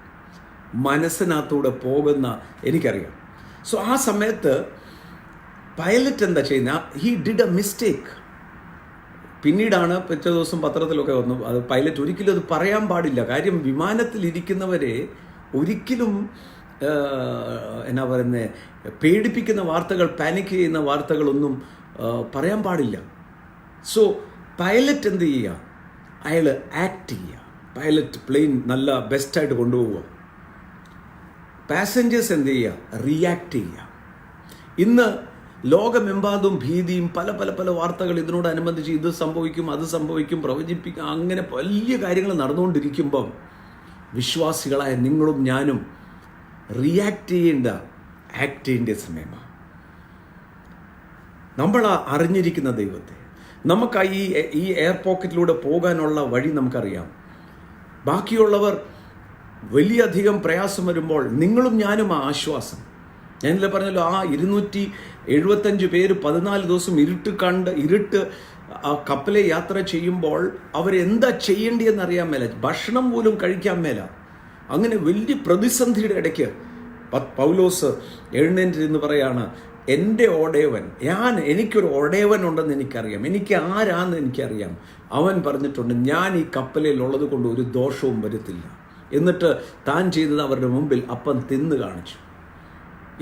മനസ്സിനകത്തൂടെ പോകുന്ന എനിക്കറിയാം. സോ ആ സമയത്ത് പൈലറ്റ് എന്താ ചെയ്യുന്ന, ഹി ഡിഡ് എ മിസ്റ്റേക്ക്. പിന്നീടാണ് പിറ്റേ ദിവസം പത്രത്തിലൊക്കെ വന്നു, അത് പൈലറ്റ് ഒരിക്കലും അത് പറയാൻ പാടില്ല. കാര്യം വിമാനത്തിലിരിക്കുന്നവരെ ഒരിക്കലും എന്നാ പറയുന്നത്, പേടിപ്പിക്കുന്ന വാർത്തകൾ, പാനിക് ചെയ്യുന്ന വാർത്തകളൊന്നും പറയാൻ പാടില്ല. സോ പൈലറ്റ് എന്ത് ചെയ്യുക, അയാൾ ആക്ട് ചെയ്യുക. പൈലറ്റ് പ്ലെയിൻ നല്ല ബെസ്റ്റായിട്ട് കൊണ്ടുപോവുക. പാസഞ്ചേഴ്സ് എന്ത് ചെയ്യുക, റിയാക്ട് ചെയ്യുക. ഇന്ന് ലോകമെമ്പാടും ഭീതിയും പല പല പല വാർത്തകൾ ഇതിനോടനുബന്ധിച്ച് ഇത് സംഭവിക്കും, അത് സംഭവിക്കും, പ്രവചിപ്പിക്കും, അങ്ങനെ വലിയ കാര്യങ്ങൾ നടന്നുകൊണ്ടിരിക്കുമ്പം വിശ്വാസികളായ നിങ്ങളും ഞാനും റിയാക്ട് ചെയ്യേണ്ട, ആക്ട് ചെയ്യേണ്ട സമയമാണ്. നമ്മൾ അറിഞ്ഞിരിക്കുന്ന ദൈവത്തെ, നമുക്ക് ഈ എയർ പോക്കറ്റിലൂടെ പോകാനുള്ള വഴി നമുക്കറിയാം. ബാക്കിയുള്ളവർ വലിയധികം പ്രയാസം വരുമ്പോൾ നിങ്ങളും ഞാനും ആ ആശ്വാസം. ഞാനില്ല പറഞ്ഞല്ലോ, ആ 275 പേര് 14 ദിവസം ഇരുട്ട് ആ കപ്പലെ യാത്ര ചെയ്യുമ്പോൾ അവരെന്താ ചെയ്യേണ്ടിയെന്ന് അറിയാൻ മേല, ഭക്ഷണം പോലും കഴിക്കാൻ മേല. അങ്ങനെ വലിയ പ്രതിസന്ധിയുടെ ഇടയ്ക്ക് പൗലോസ് എഴുന്നേറ്റ് പറയാണ്, എൻ്റെ ഓടേവൻ, എനിക്കൊരു ഓടേവൻ ഉണ്ടെന്ന് എനിക്കറിയാം, എനിക്ക് ആരാന്ന് എനിക്കറിയാം. അവൻ പറഞ്ഞിട്ടുണ്ട്, ഞാൻ ഈ കപ്പലിൽ ഉള്ളത് കൊണ്ട് ഒരു ദോഷവും വരുത്തില്ല. എന്നിട്ട് താൻ ചെയ്തത് അവരുടെ മുമ്പിൽ അപ്പം തിന്ന് കാണിച്ചു.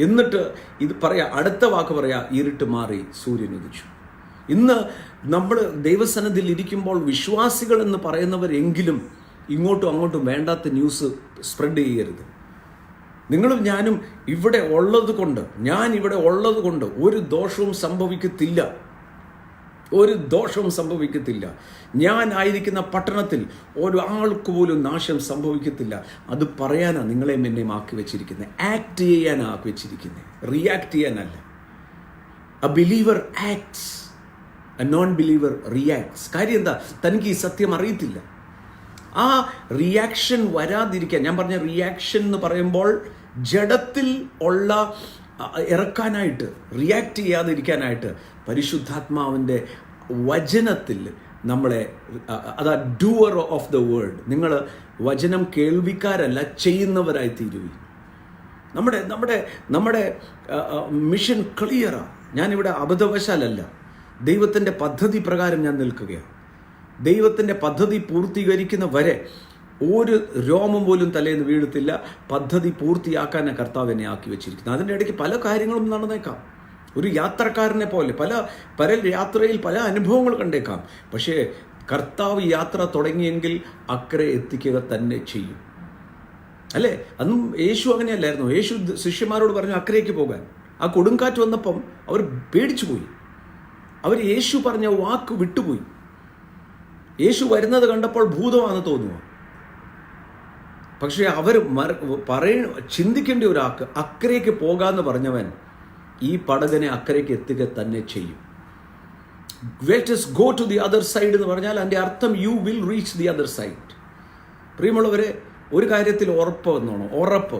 എന്നിട്ട് ഇത് അടുത്ത വാക്ക് പറയാ, ഇരുട്ട് മാറി സൂര്യൻ ഉദിച്ചു. ഇന്ന് നമ്മൾ ദൈവസന്നിധിയിൽ ഇരിക്കുമ്പോൾ വിശ്വാസികൾ എന്ന് പറയുന്നവരെങ്കിലും ഇങ്ങോട്ടും അങ്ങോട്ടും വേണ്ടാത്ത ന്യൂസ് സ്പ്രെഡ് ചെയ്യരുത്. നിങ്ങളും ഞാനും ഇവിടെ ഉള്ളത് കൊണ്ട് ഒരു ദോഷവും സംഭവിക്കത്തില്ല. ഒരു ദോഷവും സംഭവിക്കത്തില്ല. ഞാൻ ആയിരിക്കുന്ന പട്ടണത്തിൽ ഒരാൾക്ക് പോലും നാശം സംഭവിക്കത്തില്ല. അത് പറയാനാണ് നിങ്ങളെയും എന്നെയും ആക്കി വെച്ചിരിക്കുന്നത്. ആക്ട് ചെയ്യാനാണ് ആക്കി വെച്ചിരിക്കുന്നത്, റിയാക്ട് ചെയ്യാനല്ല. A believer acts, a non believer reacts. കാര്യം എന്താ, തനിക്ക് ഈ സത്യം അറിയത്തില്ല. ആ റിയാക്ഷൻ വരാതിരിക്കാൻ, ഞാൻ പറഞ്ഞ റിയാക്ഷൻ എന്ന് പറയുമ്പോൾ ജഡത്തിൽ ഉള്ള ഇറക്കാനായിട്ട്, റിയാക്ട് ചെയ്യാതിരിക്കാനായിട്ട് പരിശുദ്ധാത്മാവിൻ്റെ വചനത്തിൽ നമ്മളെ, അതാ ഡൂവർ ഓഫ് ദ വേർഡ്. നിങ്ങൾ വചനം കേൾവിക്കാരല്ല, ചെയ്യുന്നവരായി തീരുവി. നമ്മുടെ മിഷൻ ക്ലിയറാണ്. ഞാനിവിടെ അബദ്ധവശാലല്ല, ദൈവത്തിൻ്റെ പദ്ധതി പ്രകാരം ഞാൻ നിൽക്കുകയാണ്. ദൈവത്തിൻ്റെ പദ്ധതി പൂർത്തീകരിക്കുന്ന വരെ ഒരു രോമം പോലും തലേന്ന് വീഴത്തില്ല. പദ്ധതി പൂർത്തിയാക്കാൻ കർത്താവ് എന്നെ ആക്കി വെച്ചിരിക്കുന്നത്. അതിൻ്റെ ഇടയ്ക്ക് പല കാര്യങ്ങളും നടന്നേക്കാം. ഒരു യാത്രക്കാരനെ പോലെ പല യാത്രയിൽ പല അനുഭവങ്ങൾ കണ്ടേക്കാം. പക്ഷേ കർത്താവ് യാത്ര തുടങ്ങിയെങ്കിൽ അക്കരെ എത്തിക്കുക തന്നെ ചെയ്യും, അല്ലേ? അന്നും യേശു അങ്ങനെയല്ലായിരുന്നു. യേശു ശിഷ്യന്മാരോട് പറഞ്ഞു അക്കരയ്ക്ക് പോകാൻ. ആ കൊടുങ്കാറ്റ് വന്നപ്പം അവർ പേടിച്ചു പോയി. അവർ യേശു പറഞ്ഞ വാക്ക് വിട്ടുപോയി. യേശു വരുന്നത് കണ്ടപ്പോൾ ഭൂതമാണെന്ന് തോന്നുക. പക്ഷേ അവർ ചിന്തിക്കേണ്ട ഒരാൾക്ക് അക്കരയ്ക്ക് പോകാമെന്ന് പറഞ്ഞവൻ ഈ പടകനെ അക്കരയ്ക്ക് എത്തുക തന്നെ ചെയ്യും. Let us go to the other side എന്ന് പറഞ്ഞാൽ അതിൻ്റെ അർത്ഥം you will reach the other side. പ്രിയമുള്ളവരെ, ഒരു കാര്യത്തിൽ ഉറപ്പ്.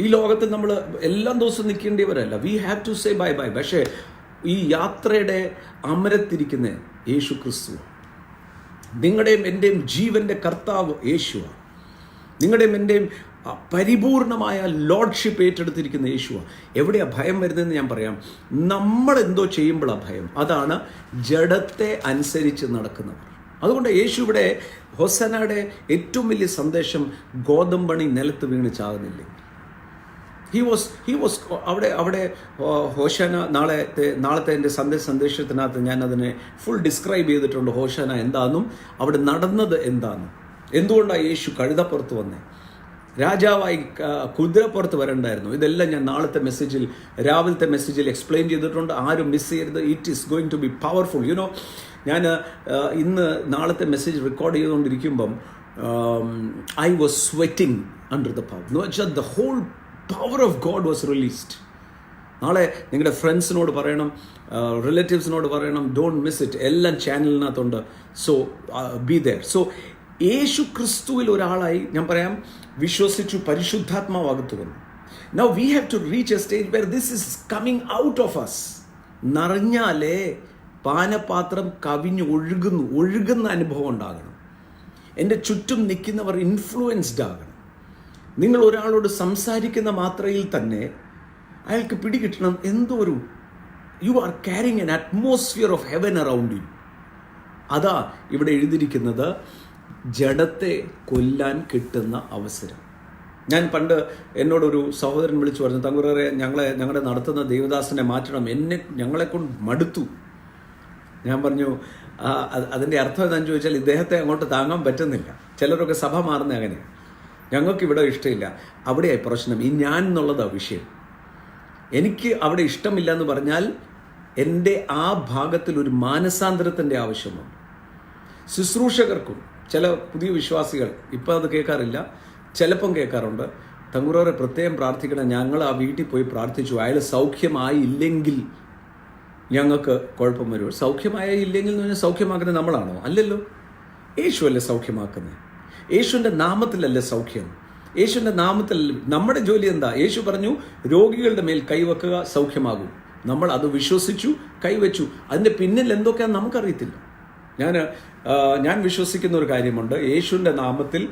ഈ ലോകത്തിൽ നമ്മൾ എല്ലാ ദിവസവും നിൽക്കേണ്ടിയവരല്ല. We have to say bye bye. പക്ഷേ ഈ യാത്രയുടെ അമരത്തിരിക്കുന്ന യേശു ക്രിസ്തു, നിങ്ങളുടെയും എൻ്റെയും ജീവൻ്റെ കർത്താവ് യേശുവാണ്. നിങ്ങളുടെയും എൻ്റെയും പരിപൂർണമായ ലോഡ്ഷിപ്പ് ഏറ്റെടുത്തിരിക്കുന്ന യേശുവാണ്. എവിടെയാണ് ഭയം വരുന്നതെന്ന് ഞാൻ പറയാം. നമ്മളെന്തോ ചെയ്യുമ്പോഴാണ് ഭയം. അതാണ് ജഡത്തെ അനുസരിച്ച് നടക്കുന്നവർ. അതുകൊണ്ട് യേശു ഇവിടെ ഹോസനയുടെ ഏറ്റവും വലിയ സന്ദേശം ഗോതമ്പണി നിലത്ത് വീണ് ചാകുന്നില്ലേ. ഹി വാസ് അവിടെ ഹോശാന നാളത്തെ എൻ്റെ സന്ദേശത്തിനകത്ത് ഞാൻ അതിനെ ഫുൾ ഡിസ്ക്രൈബ് ചെയ്തിട്ടുണ്ട്. ഹോശാന എന്താണെന്നും അവിടെ നടന്നത് എന്താണെന്നും, എന്തുകൊണ്ടാണ് യേശു കഴുതപ്പുറത്ത് വന്നേ, രാജാവായി കുതിരപ്പുറത്ത് വരണ്ടായിരുന്നു. ഇതെല്ലാം ഞാൻ രാവിലത്തെ മെസ്സേജിൽ എക്സ്പ്ലെയിൻ ചെയ്തിട്ടുണ്ട്. ആരും മിസ് ചെയ്യരുത്. It is going to be powerful. ഞാൻ ഇന്ന് നാളത്തെ മെസ്സേജ് റെക്കോർഡ് ചെയ്തുകൊണ്ടിരിക്കുമ്പം I was sweating under the power. എന്ന് വെച്ചാൽ the whole power of God was released. നാളെ നിങ്ങളുടെ ഫ്രണ്ട്സിനോട് പറയണം, റിലേറ്റീവ്സിനോട് പറയണം, ഡോണ്ട് മിസ് ഇറ്റ്. എല്ലാം ചാനലിനകത്തുണ്ട്. So be there. സോ യേശു ക്രിസ്തുവിൽ ഒരാളായി ഞാൻ പറയാം വിശ്വസിച്ചു, പരിശുദ്ധാത്മാവ് അകത്തു വന്നു. Now we have to reach a stage where this is coming out of us. നിറഞ്ഞാലേ പാനപാത്രം കവിഞ്ഞ് ഒഴുകുന്ന അനുഭവം ഉണ്ടാകണം. എൻ്റെ ചുറ്റും നിൽക്കുന്നവർ ഇൻഫ്ലുവൻസ്ഡ് ആകണം. നിങ്ങൾ ഒരാളോട് സംസാരിക്കുന്ന മാത്രയിൽ തന്നെ അയാൾക്ക് പിടികിട്ടണം, എന്തോ ഒരു you are carrying N atmosphere of heaven around U. അതാ ഇവിടെ എഴുതിയിരിക്കുന്നത്, ജഡത്തെ കൊല്ലാൻ കിട്ടുന്ന അവസരം. ഞാൻ പണ്ട് എന്നോടൊരു സഹോദരൻ വിളിച്ചു പറഞ്ഞു, തങ്കുറേ ഞങ്ങളുടെ നടത്തുന്ന ദേവദാസനെ മാറ്റണം, ഞങ്ങളെക്കൊണ്ട് മടുത്തു. ഞാൻ പറഞ്ഞു അതിൻ്റെ അർത്ഥം എന്താണെന്ന് ചോദിച്ചാൽ ഇദ്ദേഹത്തെ അങ്ങോട്ട് താങ്ങാൻ പറ്റുന്നില്ല. ചിലരൊക്കെ സഭ മാറുന്ന അങ്ങനെയാണ്. ഞങ്ങൾക്കിവിടെ ഇഷ്ടമില്ല, അവിടെയായി പ്രശ്നം. ഈ ഞാൻ എന്നുള്ളതാണ് വിഷയം. എനിക്ക് അവിടെ ഇഷ്ടമില്ല എന്ന് പറഞ്ഞാൽ എൻ്റെ ആ ഭാഗത്തിൽ ഒരു മാനസാന്തരത്തിൻ്റെ ആവശ്യമുണ്ട്. ശുശ്രൂഷകർക്കും ചില പുതിയ വിശ്വാസികൾ ഇപ്പം അത് കേൾക്കാറില്ല, ചിലപ്പം കേൾക്കാറുണ്ട്, തങ്കുറോറെ പ്രത്യേകം പ്രാർത്ഥിക്കണം, ഞങ്ങൾ ആ വീട്ടിൽ പോയി പ്രാർത്ഥിച്ചു, അയാൾ സൗഖ്യമായില്ലെങ്കിൽ ഞങ്ങൾക്ക് കുഴപ്പം വരും. സൗഖ്യമായില്ലെങ്കിൽ എന്ന് പറഞ്ഞാൽ സൗഖ്യമാക്കുന്നത് നമ്മളാണോ? അല്ലല്ലോ, യേശു അല്ലേ സൗഖ്യമാക്കുന്നത്. യേശുവിൻ്റെ നാമത്തിലല്ലേ സൗഖ്യം, യേശുവിൻ്റെ നാമത്തിൽ. നമ്മുടെ ജോലി എന്താ? യേശു പറഞ്ഞു രോഗികളുടെ മേൽ കൈവെക്കുക, സൗഖ്യമാകും. നമ്മൾ അത് വിശ്വസിച്ചു, കൈവച്ചു. അതിൻ്റെ പിന്നിൽ എന്തൊക്കെയാണെന്ന് നമുക്കറിയത്തില്ല. ഞാൻ വിശ്വസിക്കുന്ന ഒരു കാര്യമുണ്ട്, യേശുവിൻ്റെ നാമത്തിൽ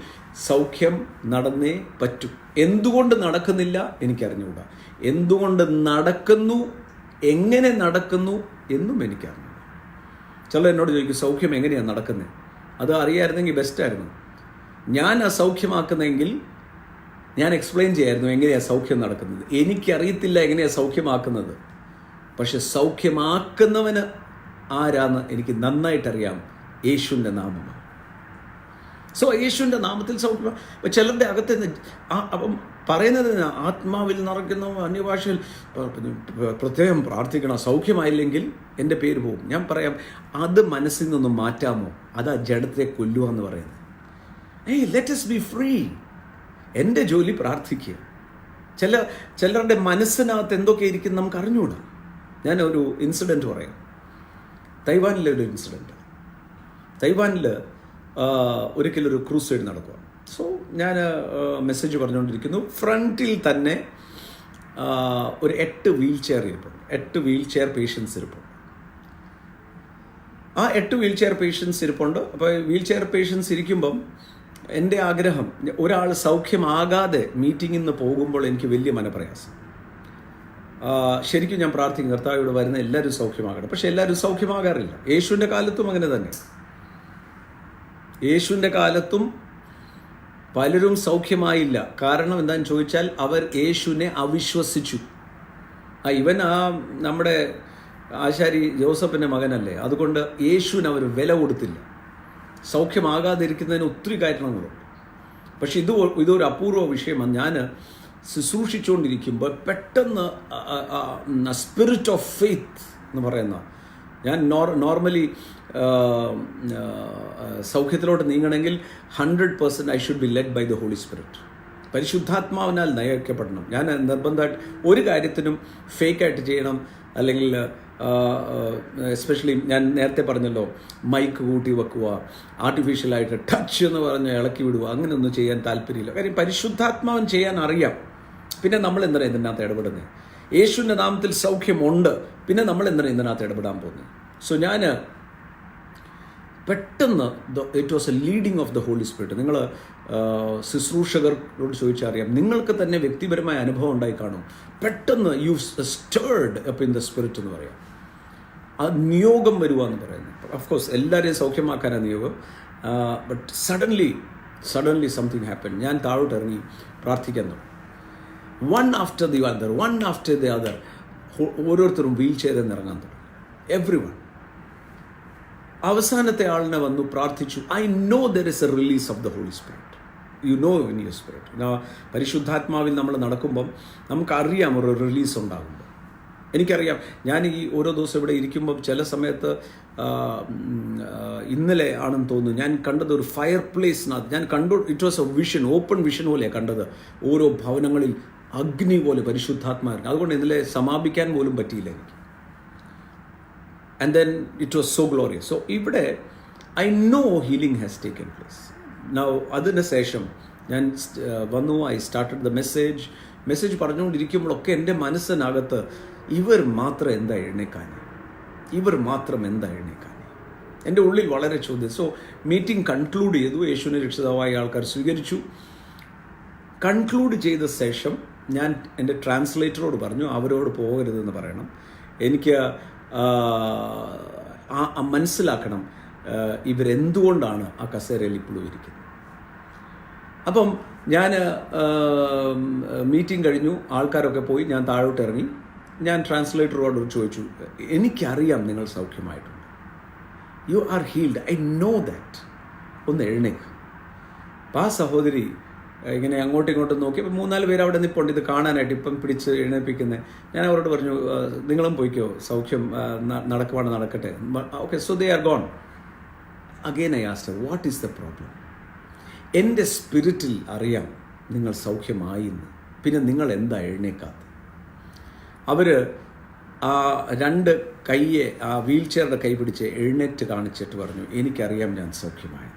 സൗഖ്യം നടന്നേ പറ്റൂ. എന്തുകൊണ്ട് നടക്കുന്നില്ല എനിക്കറിഞ്ഞുകൂടാ. എന്തുകൊണ്ട് നടക്കുന്നു, എങ്ങനെ നടക്കുന്നു എന്നും എനിക്കറിഞ്ഞൂടാ. ചിലർ എന്നോട് ചോദിക്കും സൗഖ്യം എങ്ങനെയാണ് നടക്കുന്നത്. അത് അറിയാമായിരുന്നെങ്കിൽ ബെസ്റ്റായിരുന്നു. ഞാൻ അസൗഖ്യമാക്കുന്നെങ്കിൽ ഞാൻ എക്സ്പ്ലെയിൻ ചെയ്യായിരുന്നു എങ്ങനെയാണ് സൗഖ്യം നടക്കുന്നത്. എനിക്കറിയത്തില്ല എങ്ങനെയാണ് സൗഖ്യമാക്കുന്നത്, പക്ഷെ സൗഖ്യമാക്കുന്നവന് ആരാന്ന് എനിക്ക് നന്നായിട്ടറിയാം. യേശുവിൻ്റെ നാമമാണ്. സോ യേശുവിൻ്റെ നാമത്തിൽ സൗഖ്യം. ചിലരുടെ അകത്ത് അപ്പം പറയുന്നത് ആത്മാവിൽ നിറയ്ക്കുന്ന അന്യഭാഷയിൽ പ്രത്യേകം പ്രാർത്ഥിക്കണം, സൗഖ്യമായില്ലെങ്കിൽ എൻ്റെ പേര് പോകും. ഞാൻ പറയാം, അത് മനസ്സിൽ നിന്നും മാറ്റാമോ? അതാ ജഡത്തെ കൊല്ലുക എന്ന് പറയുന്നത്. Let us B free. എൻ്റെ ജോലി പ്രാർത്ഥിക്കുക. ചിലരുടെ മനസ്സിനകത്ത് എന്തൊക്കെ ഇരിക്കും നമുക്ക് അറിഞ്ഞുകൂടാ. ഞാൻ ഒരു ഇൻസിഡൻറ്റ് പറയാം. തൈവാനിലെ ഒരു ഇൻസിഡൻറ്റ്. തൈവാനിൽ ഒരിക്കലൊരു ക്രൂസൈഡ് നടക്കുക. സോ ഞാൻ മെസ്സേജ് പറഞ്ഞുകൊണ്ടിരിക്കുന്നു. ഫ്രണ്ടിൽ തന്നെ ഒരു 8 വീൽ ചെയർ ഇരിപ്പുണ്ട്. 8 വീൽ ചെയർ പേഷ്യൻസ് ഇരിപ്പുണ്ട്. ആ 8 വീൽ ചെയർ പേഷ്യൻസ് ഇരിപ്പുണ്ട്. അപ്പോൾ വീൽ ചെയർ പേഷ്യൻസ് ഇരിക്കുമ്പം എൻ്റെ ആഗ്രഹം, ഒരാൾ സൗഖ്യമാകാതെ മീറ്റിങ്ങിൽ നിന്ന് പോകുമ്പോൾ എനിക്ക് വലിയ മനപ്രയാസം. ശരിക്കും ഞാൻ പ്രാർത്ഥിക്കും, കർത്താവ് ഇവിടെ വരുന്ന എല്ലാവരും സൗഖ്യമാകണം. പക്ഷെ എല്ലാവരും സൗഖ്യമാകാറില്ല. യേശുവിൻ്റെ കാലത്തും അങ്ങനെ തന്നെ. യേശുവിൻ്റെ കാലത്തും പലരും സൗഖ്യമായില്ല. കാരണം എന്താണെന്ന് ചോദിച്ചാൽ അവർ യേശുവിനെ അവിശ്വസിച്ചു. ഇവൻ നമ്മുടെ ആശാരി ജോസഫിൻ്റെ മകനല്ലേ, അതുകൊണ്ട് യേശുവിന് അവർ വില കൊടുത്തില്ല. സൗഖ്യമാകാതിരിക്കുന്നതിന് ഒത്തിരി കാരണങ്ങളുണ്ട്. പക്ഷെ ഇതൊരു അപൂർവ വിഷയമാണ്. ഞാൻ ശുശ്രൂഷിച്ചുകൊണ്ടിരിക്കുമ്പോൾ പെട്ടെന്ന് സ്പിരിറ്റ് ഓഫ് ഫെയ്ത്ത് എന്ന് പറയുന്ന, ഞാൻ നോർമലി സൗഖ്യത്തിലോട്ട് നീങ്ങണമെങ്കിൽ 100% I should be led by the holy Spirit. പരിശുദ്ധാത്മാവിനാൽ നയിക്കപ്പെടണം. ഞാൻ നിർബന്ധമായിട്ട് ഒരു കാര്യത്തിനും ഫേക്കായിട്ട് ചെയ്യണം, അല്ലെങ്കിൽ എസ്പെഷ്യലി ഞാൻ നേരത്തെ പറഞ്ഞല്ലോ, മൈക്ക് കൂട്ടി വെക്കുക, ആർട്ടിഫിഷ്യലായിട്ട് ടച്ച് എന്ന് പറഞ്ഞ് ഇളക്കി വിടുക, അങ്ങനെയൊന്നും ചെയ്യാൻ താല്പര്യമില്ല. കാര്യം പരിശുദ്ധാത്മാവൻ ചെയ്യാൻ അറിയാം. പിന്നെ നമ്മൾ എന്തിനാണ് ഇതിനകത്ത് ഇടപെടുന്നത്? യേശുവിൻ്റെ നാമത്തിൽ സൗഖ്യമുണ്ട്, പിന്നെ നമ്മൾ എന്തിനാണ് ഇതിനകത്ത് ഇടപെടാൻ പോകുന്നത്? സോ ഞാൻ പെട്ടെന്ന് it was a leading of the holy Spirit. നിങ്ങൾ ശുശ്രൂഷകരോട് ചോദിച്ചറിയാം, നിങ്ങൾക്ക് തന്നെ വ്യക്തിപരമായ അനുഭവം ഉണ്ടായി കാണും. പെട്ടെന്ന് you stirred up in the spirit എന്ന് പറയാം. ആ നിയോഗം വരുക എന്ന് പറയുന്നത്. ഓഫ്കോഴ്സ് എല്ലാവരെയും സൗഖ്യമാക്കാനാണ് നിയോഗം. But suddenly something happen. ഞാൻ താഴോട്ട് ഇറങ്ങി പ്രാർത്ഥിക്കാൻ തുടങ്ങി. വൺ ആഫ്റ്റർ ദി അതർ ഓരോരുത്തരും വീൽ ചെയറിൽ നിന്ന് ഇറങ്ങാൻ തുടങ്ങി. Every one. അവസാനത്തെ ആളിനെ വന്നു പ്രാർത്ഥിച്ചു. I know there is a release of the holy Spirit. You know in your spirit. പരിശുദ്ധാത്മാവിൽ നമ്മൾ നടക്കുമ്പം നമുക്കറിയാം ഒരു റിലീസ് ഉണ്ടാകുമ്പോൾ. എനിക്കറിയാം. ഞാൻ ഈ ഓരോ ദിവസം ഇവിടെ ഇരിക്കുമ്പം ചില സമയത്ത്, ഇന്നലെ ആണെന്ന് തോന്നുന്നു, ഞാൻ കണ്ടത് ഒരു ഫയർ പ്ലേസിനകത്ത് ഞാൻ കണ്ടു. It was A vision, open vision പോലെയാണ് കണ്ടത്. ഓരോ ഭവനങ്ങളിൽ അഗ്നി പോലെ പരിശുദ്ധാത്മാവിന്. അതുകൊണ്ട് ഇന്നലെ സമാപിക്കാൻ പോലും പറ്റിയില്ല എനിക്ക്. And then it was so glorious. So ഇവിടെ I know healing has taken place. Now അതിന് ശേഷം ഞാൻ വന്നു. ഐ സ്റ്റാർട്ടഡ് ദ മെസ്സേജ് പറഞ്ഞുകൊണ്ടിരിക്കുമ്പോഴൊക്കെ എൻ്റെ മനസ്സിനകത്ത് ഇവർ മാത്രം എന്താ എഴുന്നേക്കാൻ? എൻ്റെ ഉള്ളിൽ വളരെ ചോദ്യം. സോ മീറ്റിംഗ് കൺക്ലൂഡ് ചെയ്തു. യേശുവിനെ രക്ഷിതാവായ ആൾക്കാർ സ്വീകരിച്ചു. കൺക്ലൂഡ് ചെയ്ത ശേഷം ഞാൻ എൻ്റെ ട്രാൻസ്ലേറ്ററോട് പറഞ്ഞു, അവരോട് പോകരുതെന്ന് പറയണം. എനിക്ക് മനസ്സിലാക്കണം ഇവരെന്തുകൊണ്ടാണ് ആ കസേരയിൽ ഇപ്പോഴും ഇരിക്കുന്നത്. അപ്പം ഞാൻ മീറ്റിംഗ് കഴിഞ്ഞു, ആൾക്കാരൊക്കെ പോയി, ഞാൻ താഴോട്ട് ഇറങ്ങി. ഞാൻ ട്രാൻസ്ലേറ്ററോട് ചോദിച്ചു, എനിക്കറിയാം നിങ്ങൾ സൗഖ്യമായിട്ടുണ്ട്, you are healed, I know that. ഒന്ന് എഴുന്നേക്ക്. അപ്പം ആ സഹോദരി ഇങ്ങനെ അങ്ങോട്ടും ഇങ്ങോട്ടും നോക്കി. അപ്പം 3-4 പേര് അവിടെ നിൽപ്പുണ്ട് ഇത് കാണാനായിട്ട്, ഇപ്പം പിടിച്ച് എഴുന്നേൽപ്പിക്കുന്നത്. ഞാൻ അവരോട് പറഞ്ഞു, നിങ്ങളും പോയിക്കോ, സൗഖ്യം നടക്കട്ടെ. Okay, so they are gone. Again I asked, what is the problem? എൻ്റെ സ്പിരിറ്റിൽ അറിയാം നിങ്ങൾ സൗഖ്യമായി എന്ന്, പിന്നെ നിങ്ങൾ എന്താ എഴുന്നേക്കാത്തത്? അവർ ആ 2 കൈയെ ആ വീൽ ചെയറുടെ കൈ പിടിച്ച് എഴുന്നേറ്റ് കാണിച്ചിട്ട് പറഞ്ഞു, എനിക്കറിയാം ഞാൻ സൗഖ്യമായി,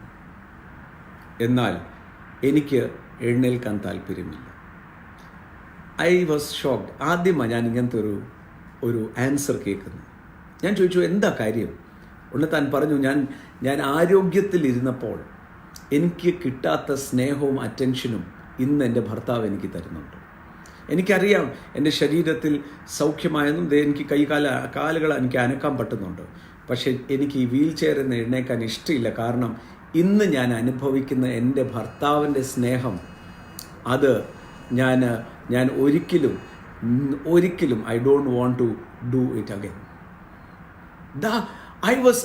എന്നാൽ എനിക്ക് എഴുന്നേൽക്കാൻ താല്പര്യമില്ല. I was shocked. ആദ്യമാണ് ഞാൻ ഇങ്ങനത്തെ ഒരു ആൻസർ കേൾക്കുന്നത്. ഞാൻ ചോദിച്ചു, എന്താ കാര്യം? ഉടനെ താൻ പറഞ്ഞു, ഞാൻ ആരോഗ്യത്തിലിരുന്നപ്പോൾ എനിക്ക് കിട്ടാത്ത സ്നേഹവും അറ്റൻഷനും ഇന്ന് എൻ്റെ ഭർത്താവ് എനിക്ക് തരുന്നുണ്ട്. എനിക്കറിയാം എൻ്റെ ശരീരത്തിൽ സൗഖ്യമായെന്നും എനിക്ക് കാലുകൾ എനിക്ക് അനക്കാൻ പറ്റുന്നുണ്ട്. പക്ഷേ എനിക്ക് ഈ വീൽ ചെയറിൽ നിന്ന് എഴുന്നേക്കാൻ ഇഷ്ടമില്ല. കാരണം ഇന്ന് ഞാൻ അനുഭവിക്കുന്ന എൻ്റെ ഭർത്താവിൻ്റെ സ്നേഹം, അത് ഞാൻ ഒരിക്കലും I don't want to do it again. I was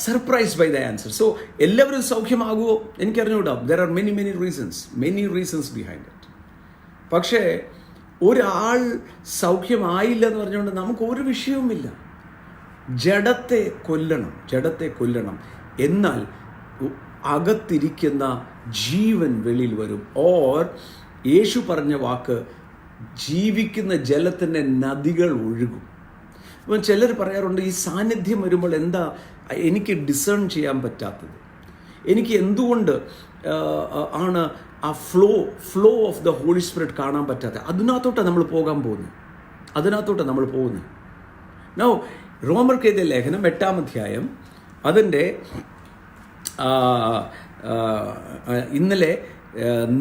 surprised by the answer. So എല്ലാവരും സൗഖ്യമാകുമോ എനിക്കറിഞ്ഞൂടാ. There are many reasons behind it. പക്ഷേ ഒരാൾ സൗഖ്യമായില്ല എന്ന് പറഞ്ഞുകൊണ്ട് നമുക്ക് ഒരു വിഷയവുമില്ല. ജഡത്തെ കൊല്ലണം, എന്നാൽ അകത്തിരിക്കുന്ന ജീവൻ വെളിയിൽ വരും. ഓർ യേശു പറഞ്ഞ വാക്ക്, ജീവിക്കുന്ന ജലത്തിൻ്റെ നദികൾ ഒഴുകും. അപ്പം ചിലർ പറയാറുണ്ട്, ഈ സാന്നിധ്യം വരുമ്പോൾ എന്താ എനിക്ക് ഡിസേൺ ചെയ്യാൻ പറ്റാത്തത്, എനിക്ക് എന്തുകൊണ്ട് ആണ് ആ flow of the holy spirit കാണാൻ പറ്റാത്തത്? അതിനകത്തോട്ടാണ് നമ്മൾ പോകുന്നത്. നൗ റോമർക്കെഴുതിയ ലേഖനം 8-ാം അധ്യായം, അതിൻ്റെ ഇന്നലെ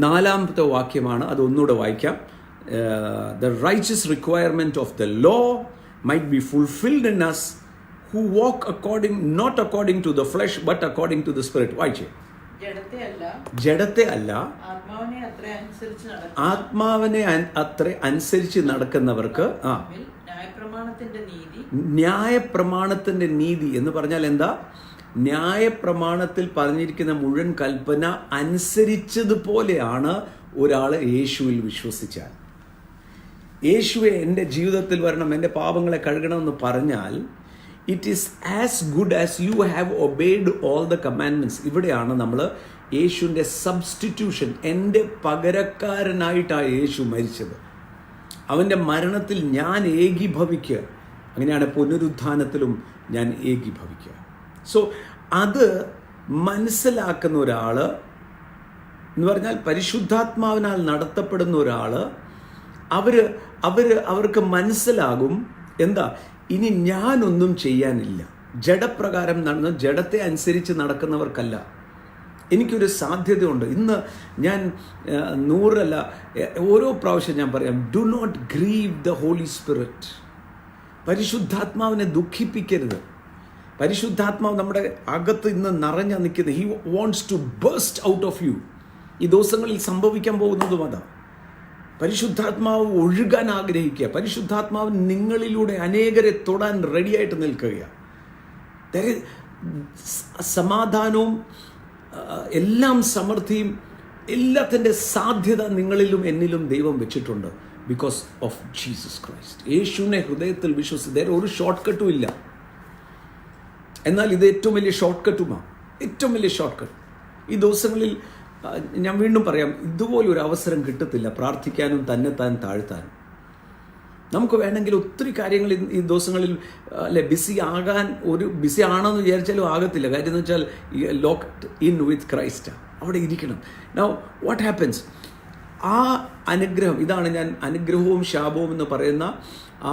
4-ാമത്തെ വാക്യമാണ്. അത് ഒന്നുകൂടെ വായിക്കാം. The righteous requirement of the law might be fulfilled in us who walk not according to the flesh but according to the spirit. വായിച്ചേ. ജഡത്തെ അല്ല, ആത്മാവിനെ അത്ര അനുസരിച്ച് നടക്കുന്നവർക്ക് ന്യായപ്രമാണത്തിന്റെ നീതി എന്ന് പറഞ്ഞാൽ എന്താ? ന്യായപ്രമാണത്തിൽ പറഞ്ഞിരിക്കുന്ന മുഴുവൻ കൽപ്പന അനുസരിച്ചതുപോലെയാണ് ഒരാൾ യേശുവിൽ വിശ്വസിച്ചാൽ. യേശുവെ എൻ്റെ ജീവിതത്തിൽ വരണം, എൻ്റെ പാപങ്ങളെ കഴുകണമെന്ന് പറഞ്ഞാൽ it is as good as you have obeyed all the commandments. ഇവിടെയാണ് നമ്മൾ യേശുവിൻ്റെ സബ്സ്റ്റിറ്റ്യൂഷൻ, എൻ്റെ പകരക്കാരനായിട്ടാണ് യേശു മരിച്ചത്. അവൻ്റെ മരണത്തിൽ ഞാൻ ഏകീഭവിക്കുക. അങ്ങനെയാണ് പുനരുത്ഥാനത്തിലും ഞാൻ ഏകീഭവിക്കുക. സോ അത് മനസ്സിലാക്കുന്ന ഒരാൾ എന്ന് പറഞ്ഞാൽ പരിശുദ്ധാത്മാവിനാൽ നടത്തപ്പെടുന്ന ഒരാൾ, അവർക്ക് മനസ്സിലാകും എന്താ, ഇനി ഞാനൊന്നും ചെയ്യാനില്ല. ജഡപ്രകാരം നടന്ന് ജഡത്തെ അനുസരിച്ച് നടക്കുന്നവർക്കല്ല. എനിക്കൊരു സാധ്യതയുണ്ട്. ഇന്ന് ഞാൻ 100 ഓരോ പ്രാവശ്യം ഞാൻ പറയാം, do not grieve the holy spirit. പരിശുദ്ധാത്മാവിനെ ദുഃഖിപ്പിക്കരുത്. പരിശുദ്ധാത്മാവ് നമ്മുടെ അകത്ത് ഇന്ന് നിറഞ്ഞു നിൽക്കുന്നത്. He wants to best out of you. ഈ ദിവസങ്ങളിൽ സംഭവിക്കാൻ പോകുന്നതും അതാ. പരിശുദ്ധാത്മാവ് ഒഴുകാൻ ആഗ്രഹിക്കുക. പരിശുദ്ധാത്മാവ് നിങ്ങളിലൂടെ അനേകരെ തൊടാൻ റെഡിയായിട്ട് നിൽക്കുകയാണ്. സമാധാനവും എല്ലാം സമൃദ്ധിയും എല്ലാത്തിൻ്റെ സാധ്യത നിങ്ങളിലും എന്നിലും ദൈവം വെച്ചിട്ടുണ്ട്. Because of Jesus Christ. യേശുവിനെ ഹൃദയത്തിൽ വിശ്വസിച്ച് ഒരു ഷോർട്ട് കട്ടും ഇല്ല. എന്നാൽ ഇത് ഏറ്റവും വലിയ ഷോർട്ട് കട്ടുമാണ്. ഈ ദിവസങ്ങളിൽ ഞാൻ വീണ്ടും പറയാം, ഇതുപോലൊരു അവസരം കിട്ടത്തില്ല പ്രാർത്ഥിക്കാനും തന്നെത്താൻ താഴ്ത്താനും. നമുക്ക് വേണമെങ്കിൽ ഒത്തിരി കാര്യങ്ങൾ ഈ ദിവസങ്ങളിൽ ബിസി ആണെന്ന് വിചാരിച്ചാലും ആകത്തില്ല. കാര്യം എന്ന് വെച്ചാൽ ലോക്ക്ഡ് ഇൻ വിത്ത് ക്രൈസ്റ്റ്, അവിടെ ഇരിക്കണം. Now what happens? ആ അനുഗ്രഹം, ഇതാണ് ഞാൻ അനുഗ്രഹവും ശാപവും എന്ന് പറയുന്ന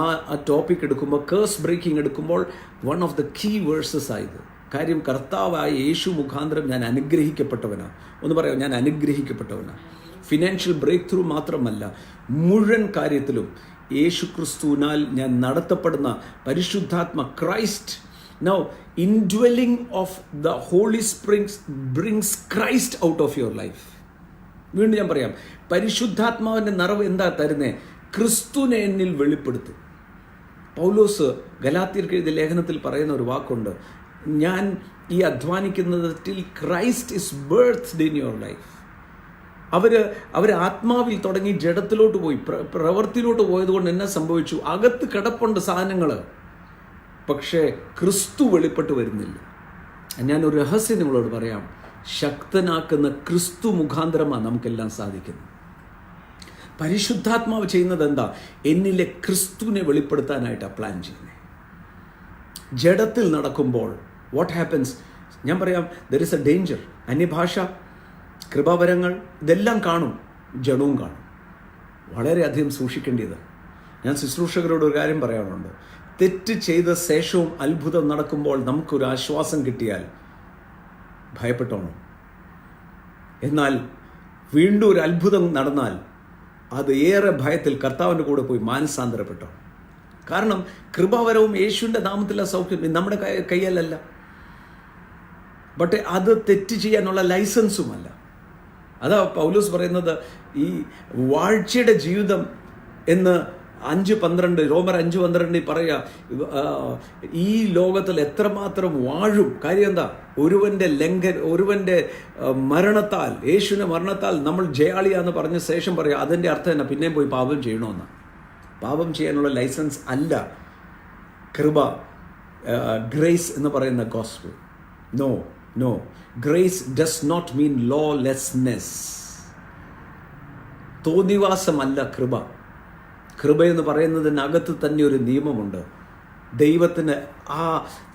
ആ ടോപ്പിക് എടുക്കുമ്പോൾ, കേഴ്സ് ബ്രേക്കിംഗ് എടുക്കുമ്പോൾ one of the key verses ആയത്. കാര്യം കർത്താവായ യേശു മുഖാന്തരം ഞാൻ അനുഗ്രഹിക്കപ്പെട്ടവനാണ്. ഒന്ന് പറയാം, ഞാൻ അനുഗ്രഹിക്കപ്പെട്ടവനാണ്. ഫിനാൻഷ്യൽ ബ്രേക്ക് ത്രൂ മാത്രമല്ല, മുഴുവൻ കാര്യത്തിലും യേശു ക്രിസ്തുവിനാൽ ഞാൻ നടത്തപ്പെടുന്ന പരിശുദ്ധാത്മ Christ. Now indwelling of the holy springs brings Christ out of your life. വീണ്ടും ഞാൻ പറയാം, പരിശുദ്ധാത്മാവിൻ്റെ നിറവ് എന്താ തരുന്നേ? ക്രിസ്തുവിനെ എന്നിൽ വെളിപ്പെടുത്തും. പൗലോസ് ഗലാത്യർക്ക് എഴുതിയ ലേഖനത്തിൽ പറയുന്ന ഒരു വാക്കുണ്ട്, ഞാൻ ഈ അധ്വാനിക്കുന്നത് till Christ is birthed in your life. അവർ ആത്മാവിൽ തുടങ്ങി ജഡത്തിലോട്ട് പോയി, പ്രവൃത്തിയിലോട്ട് പോയതുകൊണ്ട് എന്നെ സംഭവിച്ചു? അകത്ത് കിടപ്പുണ്ട് സാധനങ്ങൾ, പക്ഷേ ക്രിസ്തു വെളിപ്പെട്ട് വരുന്നില്ല. ഞാനൊരു രഹസ്യം നിങ്ങളോട് പറയാം, ശക്തനാക്കുന്ന ക്രിസ്തു മുഖാന്തരമാണ് നമുക്കെല്ലാം സാധിക്കുന്നത്. പരിശുദ്ധാത്മാവ് ചെയ്യുന്നത് എന്താ? എന്നിലെ ക്രിസ്തുവിനെ വെളിപ്പെടുത്താനായിട്ടാണ് പ്ലാൻ ചെയ്യുന്നത്. ജഡത്തിൽ നടക്കുമ്പോൾ വാട്ട് ഹാപ്പൻസ്? ഞാൻ പറയാം, ദർ ഇസ് എ ഡേഞ്ചർ. അന്യഭാഷ, കൃപാവരങ്ങൾ, ഇതെല്ലാം കാണും, ജഡവും കാണും. വളരെയധികം സൂക്ഷിക്കേണ്ടത്. ഞാൻ ശുശ്രൂഷകരോട് ഒരു കാര്യം പറയാറുണ്ട്, തെറ്റ് ചെയ്ത ശേഷവും അത്ഭുതം നടക്കുമ്പോൾ നമുക്കൊരു ആശ്വാസം കിട്ടിയാൽ ഭയപ്പെട്ടോണം. എന്നാൽ വീണ്ടും ഒരു അത്ഭുതം നടന്നാൽ അത് ഏറെ ഭയത്തിൽ കർത്താവിൻ്റെ കൂടെ പോയി മാനസാന്തരപ്പെട്ടോ. കാരണം കൃപാവരവും യേശുവിൻ്റെ നാമത്തിലുള്ള സൗഖ്യം നമ്മുടെ കയ്യിലല്ല. ബട്ട് അത് തെറ്റ് ചെയ്യാനുള്ള ലൈസൻസുമല്ല. അതാ പൗലോസ് പറയുന്നത്, ഈ വാഴ്ചയുടെ ജീവിതം എന്ന് 5:12 റോമർ 5:12 പറയുക, ഈ ലോകത്തിൽ എത്രമാത്രം വാഴും. കാര്യം എന്താ? ഒരുവൻ്റെ മരണത്താൽ, യേശുവിൻ്റെ മരണത്താൽ നമ്മൾ ജയാളിയാന്ന് പറഞ്ഞ ശേഷം പറയുക, അതിൻ്റെ അർത്ഥം തന്നെ പിന്നെയും പോയി പാപം ചെയ്യണമെന്ന്. പാപം ചെയ്യാനുള്ള ലൈസൻസ് അല്ല കൃപ, ഗ്രേസ് എന്ന് പറയുന്ന gospel. No, grace does not mean lawlessness. തോന്നിവാസമല്ല കൃപ. കൃപയെന്ന് പറയുന്നതിനകത്ത് തന്നെ ഒരു നിയമമുണ്ട്. ദൈവത്തിന് ആ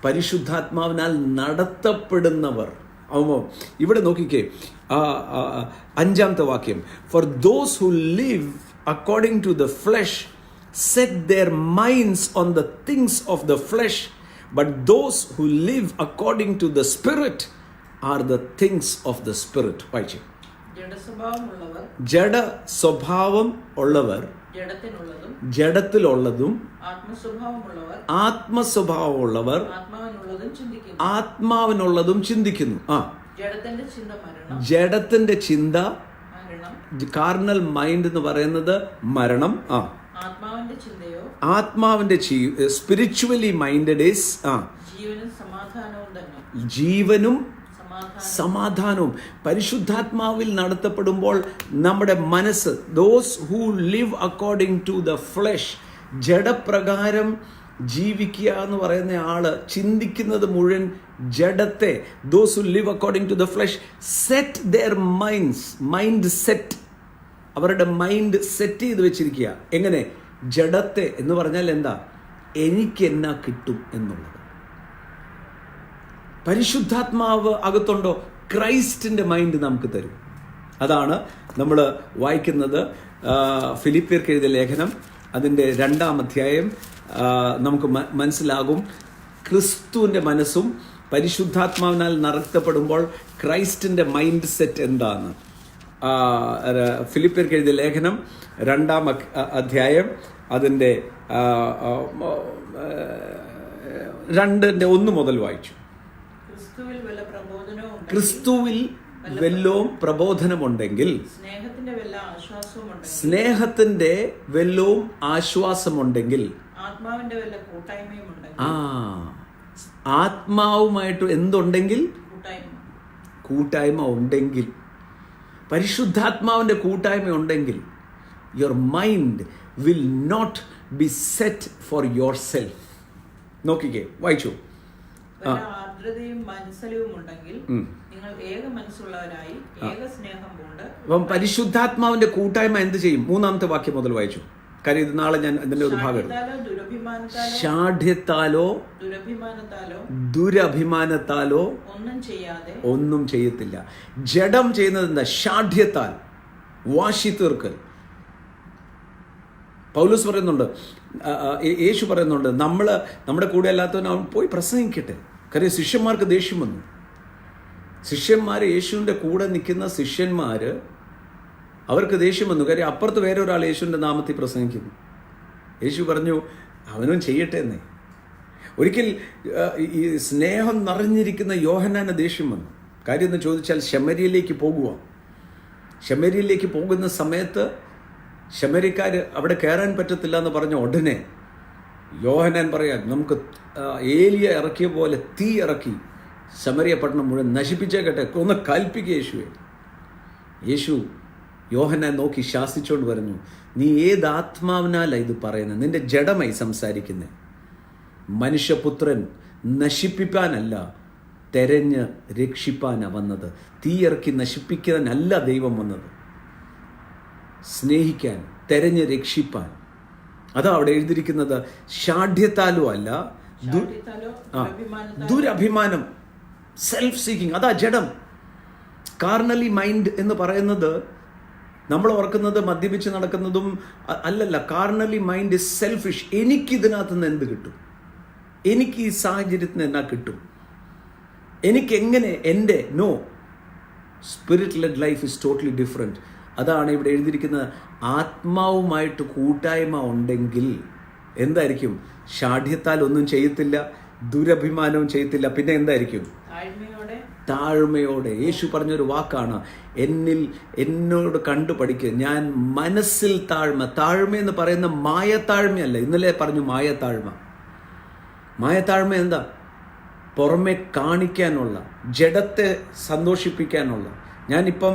പരിശുദ്ധാത്മാവിനാൽ നടത്തപ്പെടുന്നവർ. ഇവിടെ നോക്കിക്കേ, 5-ാമത്തെ വാക്യം, for those who live according to the flesh set their minds on the things of the flesh, but those who live according to the Spirit are the things of the Spirit. വായിച്ചു. ജഡ സ്വഭാവം ഉള്ളവർ, ജഡത്തിലുള്ളതും ആത്മസ്വഭാവമുള്ളവർ ആത്മാവിനുള്ളതും ചിന്തിക്കുന്നു. ജഡത്തിന്റെ ചിന്ത, കാർണൽ മൈൻഡ് എന്ന് പറയുന്നത് മരണം. ആത്മാവിന്റെ സ്പിരിച്വലി മൈൻഡഡ് ഈസ് ജീവനും സമാധാനവും. പരിശുദ്ധാത്മാവിൽ നടത്തപ്പെടുമ്പോൾ നമ്മുടെ മനസ്സ്, those who live according to the flesh, ജഡപ്രകാരം ജീവിക്കുക എന്ന് പറയുന്ന ആള് ചിന്തിക്കുന്നത് മുഴുവൻ ജഡത്തെ. Those who live according to the flesh set their mind set, അവരുടെ മൈൻഡ് സെറ്റ് ചെയ്ത് വെച്ചിരിക്കുക. എങ്ങനെ? ജഡത്തെ എന്ന് പറഞ്ഞാൽ എന്താ? എനിക്ക് എന്നാ കിട്ടും എന്നുള്ളത്. പരിശുദ്ധാത്മാവ് അകത്തുണ്ടോ? ക്രൈസ്റ്റിൻ്റെ മൈൻഡ് നമുക്ക് തരും. അതാണ് നമ്മൾ വായിക്കുന്നത് ഫിലിപ്പിയർക്ക് എഴുതിയ ലേഖനം, അതിൻ്റെ 2-ാം അധ്യായം. നമുക്ക് മനസ്സിലാകും ക്രിസ്തുവിൻ്റെ മനസ്സും പരിശുദ്ധാത്മാവിനാൽ നടത്തപ്പെടുമ്പോൾ ക്രൈസ്റ്റിൻ്റെ മൈൻഡ് സെറ്റ് എന്താന്ന്. ഫിലിപ്പിയർക്ക് എഴുതിയ ലേഖനം 2-ാം അധ്യായം, അതിൻ്റെ 2:1 മുതൽ വായിച്ചു. ക്രിസ്തുവിൽ വല്ലവും പ്രബോധനമുണ്ടെങ്കിൽ, സ്നേഹത്തിന്റെ വല്ലവും ആശ്വാസമുണ്ടെങ്കിൽ, ആത്മാവുമായിട്ട് എന്തുണ്ടെങ്കിൽ? കൂട്ടായ്മ ഉണ്ടെങ്കിൽ, പരിശുദ്ധാത്മാവിന്റെ കൂട്ടായ്മ ഉണ്ടെങ്കിൽ, your mind will not be set for yourself. നോക്കിക്കേ, വായിച്ചു. പരിശുദ്ധാത്മാവിന്റെ കൂട്ടായ്മ എന്ത് ചെയ്യും? 3-ാമത്തെ വാക്യം മുതൽ വായിച്ചു. കാര്യം ഇത് നാളെ ഞാൻ അതിന്റെ ഒരു ഭാഗം. ഷാഠ്യത്താലോ ദുരഭിമാനത്താലോ ഒന്നും ചെയ്യത്തില്ല. ജഡം ചെയ്യുന്നത് എന്താ? ഷാഠ്യത്താൽ. വാശി തീർക്കൽ. പൗലോസ് പറയുന്നുണ്ട്, യേശു പറയുന്നുണ്ട്, നമ്മുടെ കൂടെ അല്ലാത്തവൻ അവൻ പോയി പ്രസംഗിക്കട്ടെ. കാര്യം ശിഷ്യന്മാർക്ക് ദേഷ്യം വന്നു. ശിഷ്യന്മാർ, യേശുവിൻ്റെ കൂടെ നിൽക്കുന്ന ശിഷ്യന്മാർ, അവർക്ക് ദേഷ്യം വന്നു. കാര്യം അപ്പുറത്ത് വേറെ ഒരാൾ യേശുവിൻ്റെ നാമത്തിൽ പ്രസംഗിക്കുന്നു. യേശു പറഞ്ഞു അവനും ചെയ്യട്ടെ എന്നേ. ഒരിക്കൽ ഈ സ്നേഹം നിറഞ്ഞിരിക്കുന്ന യോഹന്നാന് ദേഷ്യം വന്നു. കാര്യം എന്ന് ചോദിച്ചാൽ ശമര്യയിലേക്ക് പോകുക. ശമര്യയിലേക്ക് പോകുന്ന സമയത്ത് ശമര്യക്കാർ അവിടെ കയറാൻ പറ്റത്തില്ല എന്ന് പറഞ്ഞ ഉടനെ യോഹന്നാൻ പറയാൻ, നമുക്ക് ഏലിയ ഇറക്കിയ പോലെ തീ ഇറക്കി ശമര്യ പട്ടണം മുഴുവൻ നശിപ്പിച്ചേക്കട്ടെ, ഒന്ന് കൽപ്പിക്കുക യേശു യോഹന്നാൻ നോക്കി ശാസിച്ചുകൊണ്ട് പറഞ്ഞു, നീ ഏത് ആത്മാവിനാലാണ് ഇത് പറയുന്നത്? നിന്റെ ജഡമായി സംസാരിക്കുന്നത്. മനുഷ്യപുത്രൻ നശിപ്പിക്കാനല്ല, തെരഞ്ഞ് രക്ഷിപ്പാനാണ് വന്നത്. തീയിറക്കി നശിപ്പിക്കാനല്ല ദൈവം വന്നത്, സ്നേഹിക്കാൻ, തെരഞ്ഞ് രക്ഷിപ്പാൻ. അതാ അവിടെ എഴുതിയിരിക്കുന്നത്. ഷാഠ്യത്താലോ അല്ല, ദുരഭിമാനം, സെൽഫ് സീക്കിങ്. അതാ ജഡം. കാർണലി മൈൻഡ് എന്ന് പറയുന്നത് നമ്മൾ ഓർക്കുന്നത് മദ്യപിച്ച് നടക്കുന്നതും അല്ലല്ല. കാർണലി മൈൻഡ് ഇസ് സെൽഫിഷ്. എനിക്കിതിനകത്ത് നിന്ന് എന്ത് കിട്ടും? എനിക്ക് ഈ സാഹചര്യത്തിന് എന്നാ കിട്ടും? എനിക്കെങ്ങനെ എൻ്റെ no. Spirit led life is totally different. അതാണ് ഇവിടെ എഴുതിയിരിക്കുന്നത്. ആത്മാവുമായിട്ട് കൂട്ടായ്മ ഉണ്ടെങ്കിൽ എന്തായിരിക്കും? ഷാഠ്യത്താൽ ഒന്നും ചെയ്യത്തില്ല, ദുരഭിമാനവും ചെയ്യത്തില്ല. പിന്നെ എന്തായിരിക്കും? താഴ്മയോടെ. യേശു പറഞ്ഞൊരു വാക്കാണ്, എന്നോട് കണ്ടു പഠിക്കുക, ഞാൻ മനസ്സിൽ താഴ്മ. താഴ്മയെന്ന് പറയുന്ന മായത്താഴ്മയല്ല. ഇന്നലെ പറഞ്ഞു മായത്താഴ്മ. മായത്താഴ്മ എന്താ? പുറമെ കാണിക്കാനുള്ള, ജഡത്തെ സന്തോഷിപ്പിക്കാനുള്ള. ഞാനിപ്പം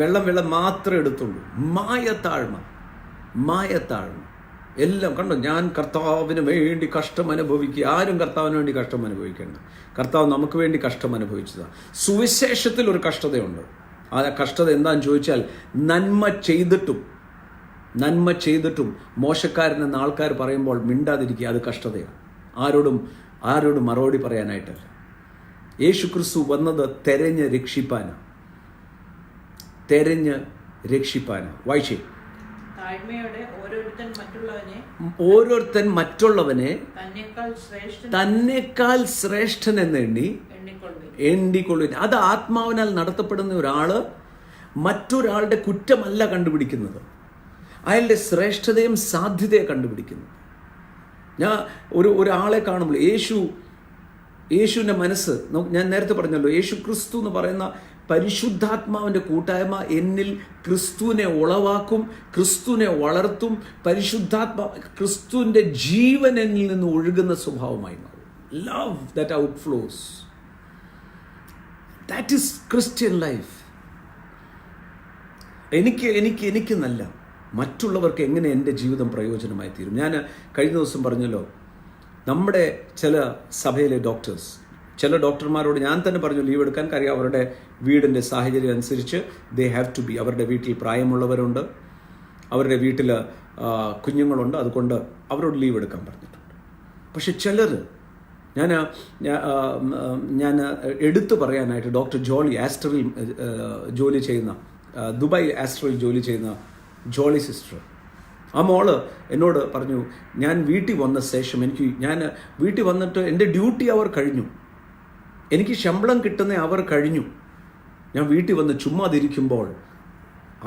വെള്ളം മാത്രമേ എടുത്തുള്ളൂ. മായത്താഴ്മ. എല്ലാം കണ്ടോ? ഞാൻ കർത്താവിന് വേണ്ടി കഷ്ടം അനുഭവിക്കുക. ആരും കർത്താവിന് വേണ്ടി കഷ്ടം അനുഭവിക്കേണ്ട. കർത്താവ് നമുക്ക് വേണ്ടി കഷ്ടം അനുഭവിച്ചതാണ്. സുവിശേഷത്തിൽ ഒരു കഷ്ടതയുണ്ട്. ആ കഷ്ടത എന്താണെന്ന് ചോദിച്ചാൽ, നന്മ ചെയ്തിട്ടും മോശക്കാരനെന്ന് ആൾക്കാർ പറയുമ്പോൾ മിണ്ടാതിരിക്കുക. അത് കഷ്ടതയാണ്. ആരോടും മറുപടി പറയാനായിട്ടല്ല. യേശു ക്രിസ്തു വന്നത് തെരഞ്ഞ് രക്ഷിപ്പാനാണ്. വായിച്ചേ. ഓരോരുത്തൻ മറ്റുള്ളവനെ തന്നെക്കാൾ ശ്രേഷ്ഠനെന്ന് എണ്ണിക്കൊള്ളുവിൻ. അത് ആത്മാവിനാൽ നടത്തപ്പെടുന്ന ഒരാള് മറ്റൊരാളുടെ കുറ്റമല്ല കണ്ടുപിടിക്കുന്നത്, അയാളുടെ ശ്രേഷ്ഠതയും സാധ്യതയെ കണ്ടുപിടിക്കുന്നത്. ഞാൻ ഒരാളെ കാണുമ്പോൾ യേശുവിൻ്റെ മനസ്സ്, ഞാൻ നേരത്തെ പറഞ്ഞല്ലോ, യേശു ക്രിസ്തു എന്ന് പറയുന്ന പരിശുദ്ധാത്മാവിൻ്റെ കൂട്ടായ്മ എന്നിൽ ക്രിസ്തുവിനെ ഉളവാക്കും, ക്രിസ്തുവിനെ വളർത്തും. ക്രിസ്തുവിൻ്റെ ജീവൻ എന്നിൽ നിന്ന് ഒഴുകുന്ന സ്വഭാവമായി മാറും. Love that outflows. That is Christian life. എനിക്ക് നല്ല മറ്റുള്ളവർക്ക് എങ്ങനെ എൻ്റെ ജീവിതം പ്രയോജനമായി തീരും. ഞാൻ കഴിഞ്ഞ ദിവസം പറഞ്ഞല്ലോ, നമ്മുടെ ചില സഭയിലെ ചില ഡോക്ടർമാരോട് ഞാൻ തന്നെ പറഞ്ഞു ലീവ് എടുക്കാൻ. കാര്യം അവരുടെ വീടിൻ്റെ സാഹചര്യം അനുസരിച്ച് ദേ ഹാവ് ടു ബി. അവരുടെ വീട്ടിൽ പ്രായമുള്ളവരുണ്ട്, അവരുടെ വീട്ടിൽ കുഞ്ഞുങ്ങളുണ്ട്, അതുകൊണ്ട് അവരോട് ലീവ് എടുക്കാൻ പറഞ്ഞിട്ടുണ്ട്. പക്ഷെ ചിലർ, ഞാൻ എടുത്തു പറയാനായിട്ട് ഡോക്ടർ ജോളി ആസ്റ്ററിൽ ജോലി ചെയ്യുന്ന, ദുബായ് ആസ്റ്ററിൽ ജോലി ചെയ്യുന്ന ജോളി സിസ്റ്റർ, ആ മോള് എന്നോട് പറഞ്ഞു, ഞാൻ വീട്ടിൽ വന്ന ശേഷം ഞാൻ വീട്ടിൽ വന്നിട്ട് എൻ്റെ ഡ്യൂട്ടി അവർ കഴിഞ്ഞു, എനിക്ക് ശമ്പളം കിട്ടുന്ന അവർ കഴിഞ്ഞു, ഞാൻ വീട്ടിൽ വന്ന് ചുമ്മാതിരിക്കുമ്പോൾ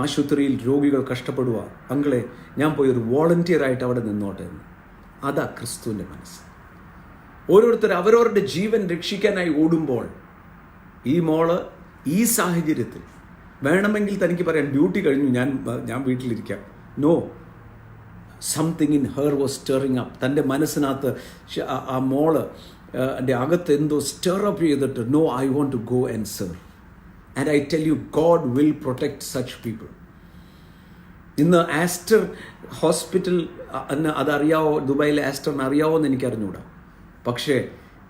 ആശുപത്രിയിൽ രോഗികൾ കഷ്ടപ്പെടുക, അങ്ങളെ ഞാൻ പോയി ഒരു വോളണ്ടിയറായിട്ട് അവിടെ നിന്നോട്ടെ എന്ന്. അതാ ക്രിസ്തുവിൻ്റെ മനസ്സ്. ഓരോരുത്തർ അവരവരുടെ ജീവൻ രക്ഷിക്കാനായി ഓടുമ്പോൾ ഈ മോള് ഈ സാഹചര്യത്തിൽ വേണമെങ്കിൽ തനിക്ക് പറയാം ഡ്യൂട്ടി കഴിഞ്ഞു, ഞാൻ വീട്ടിലിരിക്കാം. No, something in her was stirring up. തൻ്റെ മനസ്സിനകത്ത് ആ മോള് എൻ്റെ അകത്ത് എന്തോ സ്റ്റെറപ്പ് ചെയ്തിട്ട്, no, I want to go and serve. And I tell you, God will protect such people. ഇന്ന് ആസ്റ്റർ ഹോസ്പിറ്റൽ അതറിയാവോ? ദുബായിലെ ആസ്റ്ററിന് അറിയാവോ എന്ന് എനിക്കറിഞ്ഞൂടാ. പക്ഷേ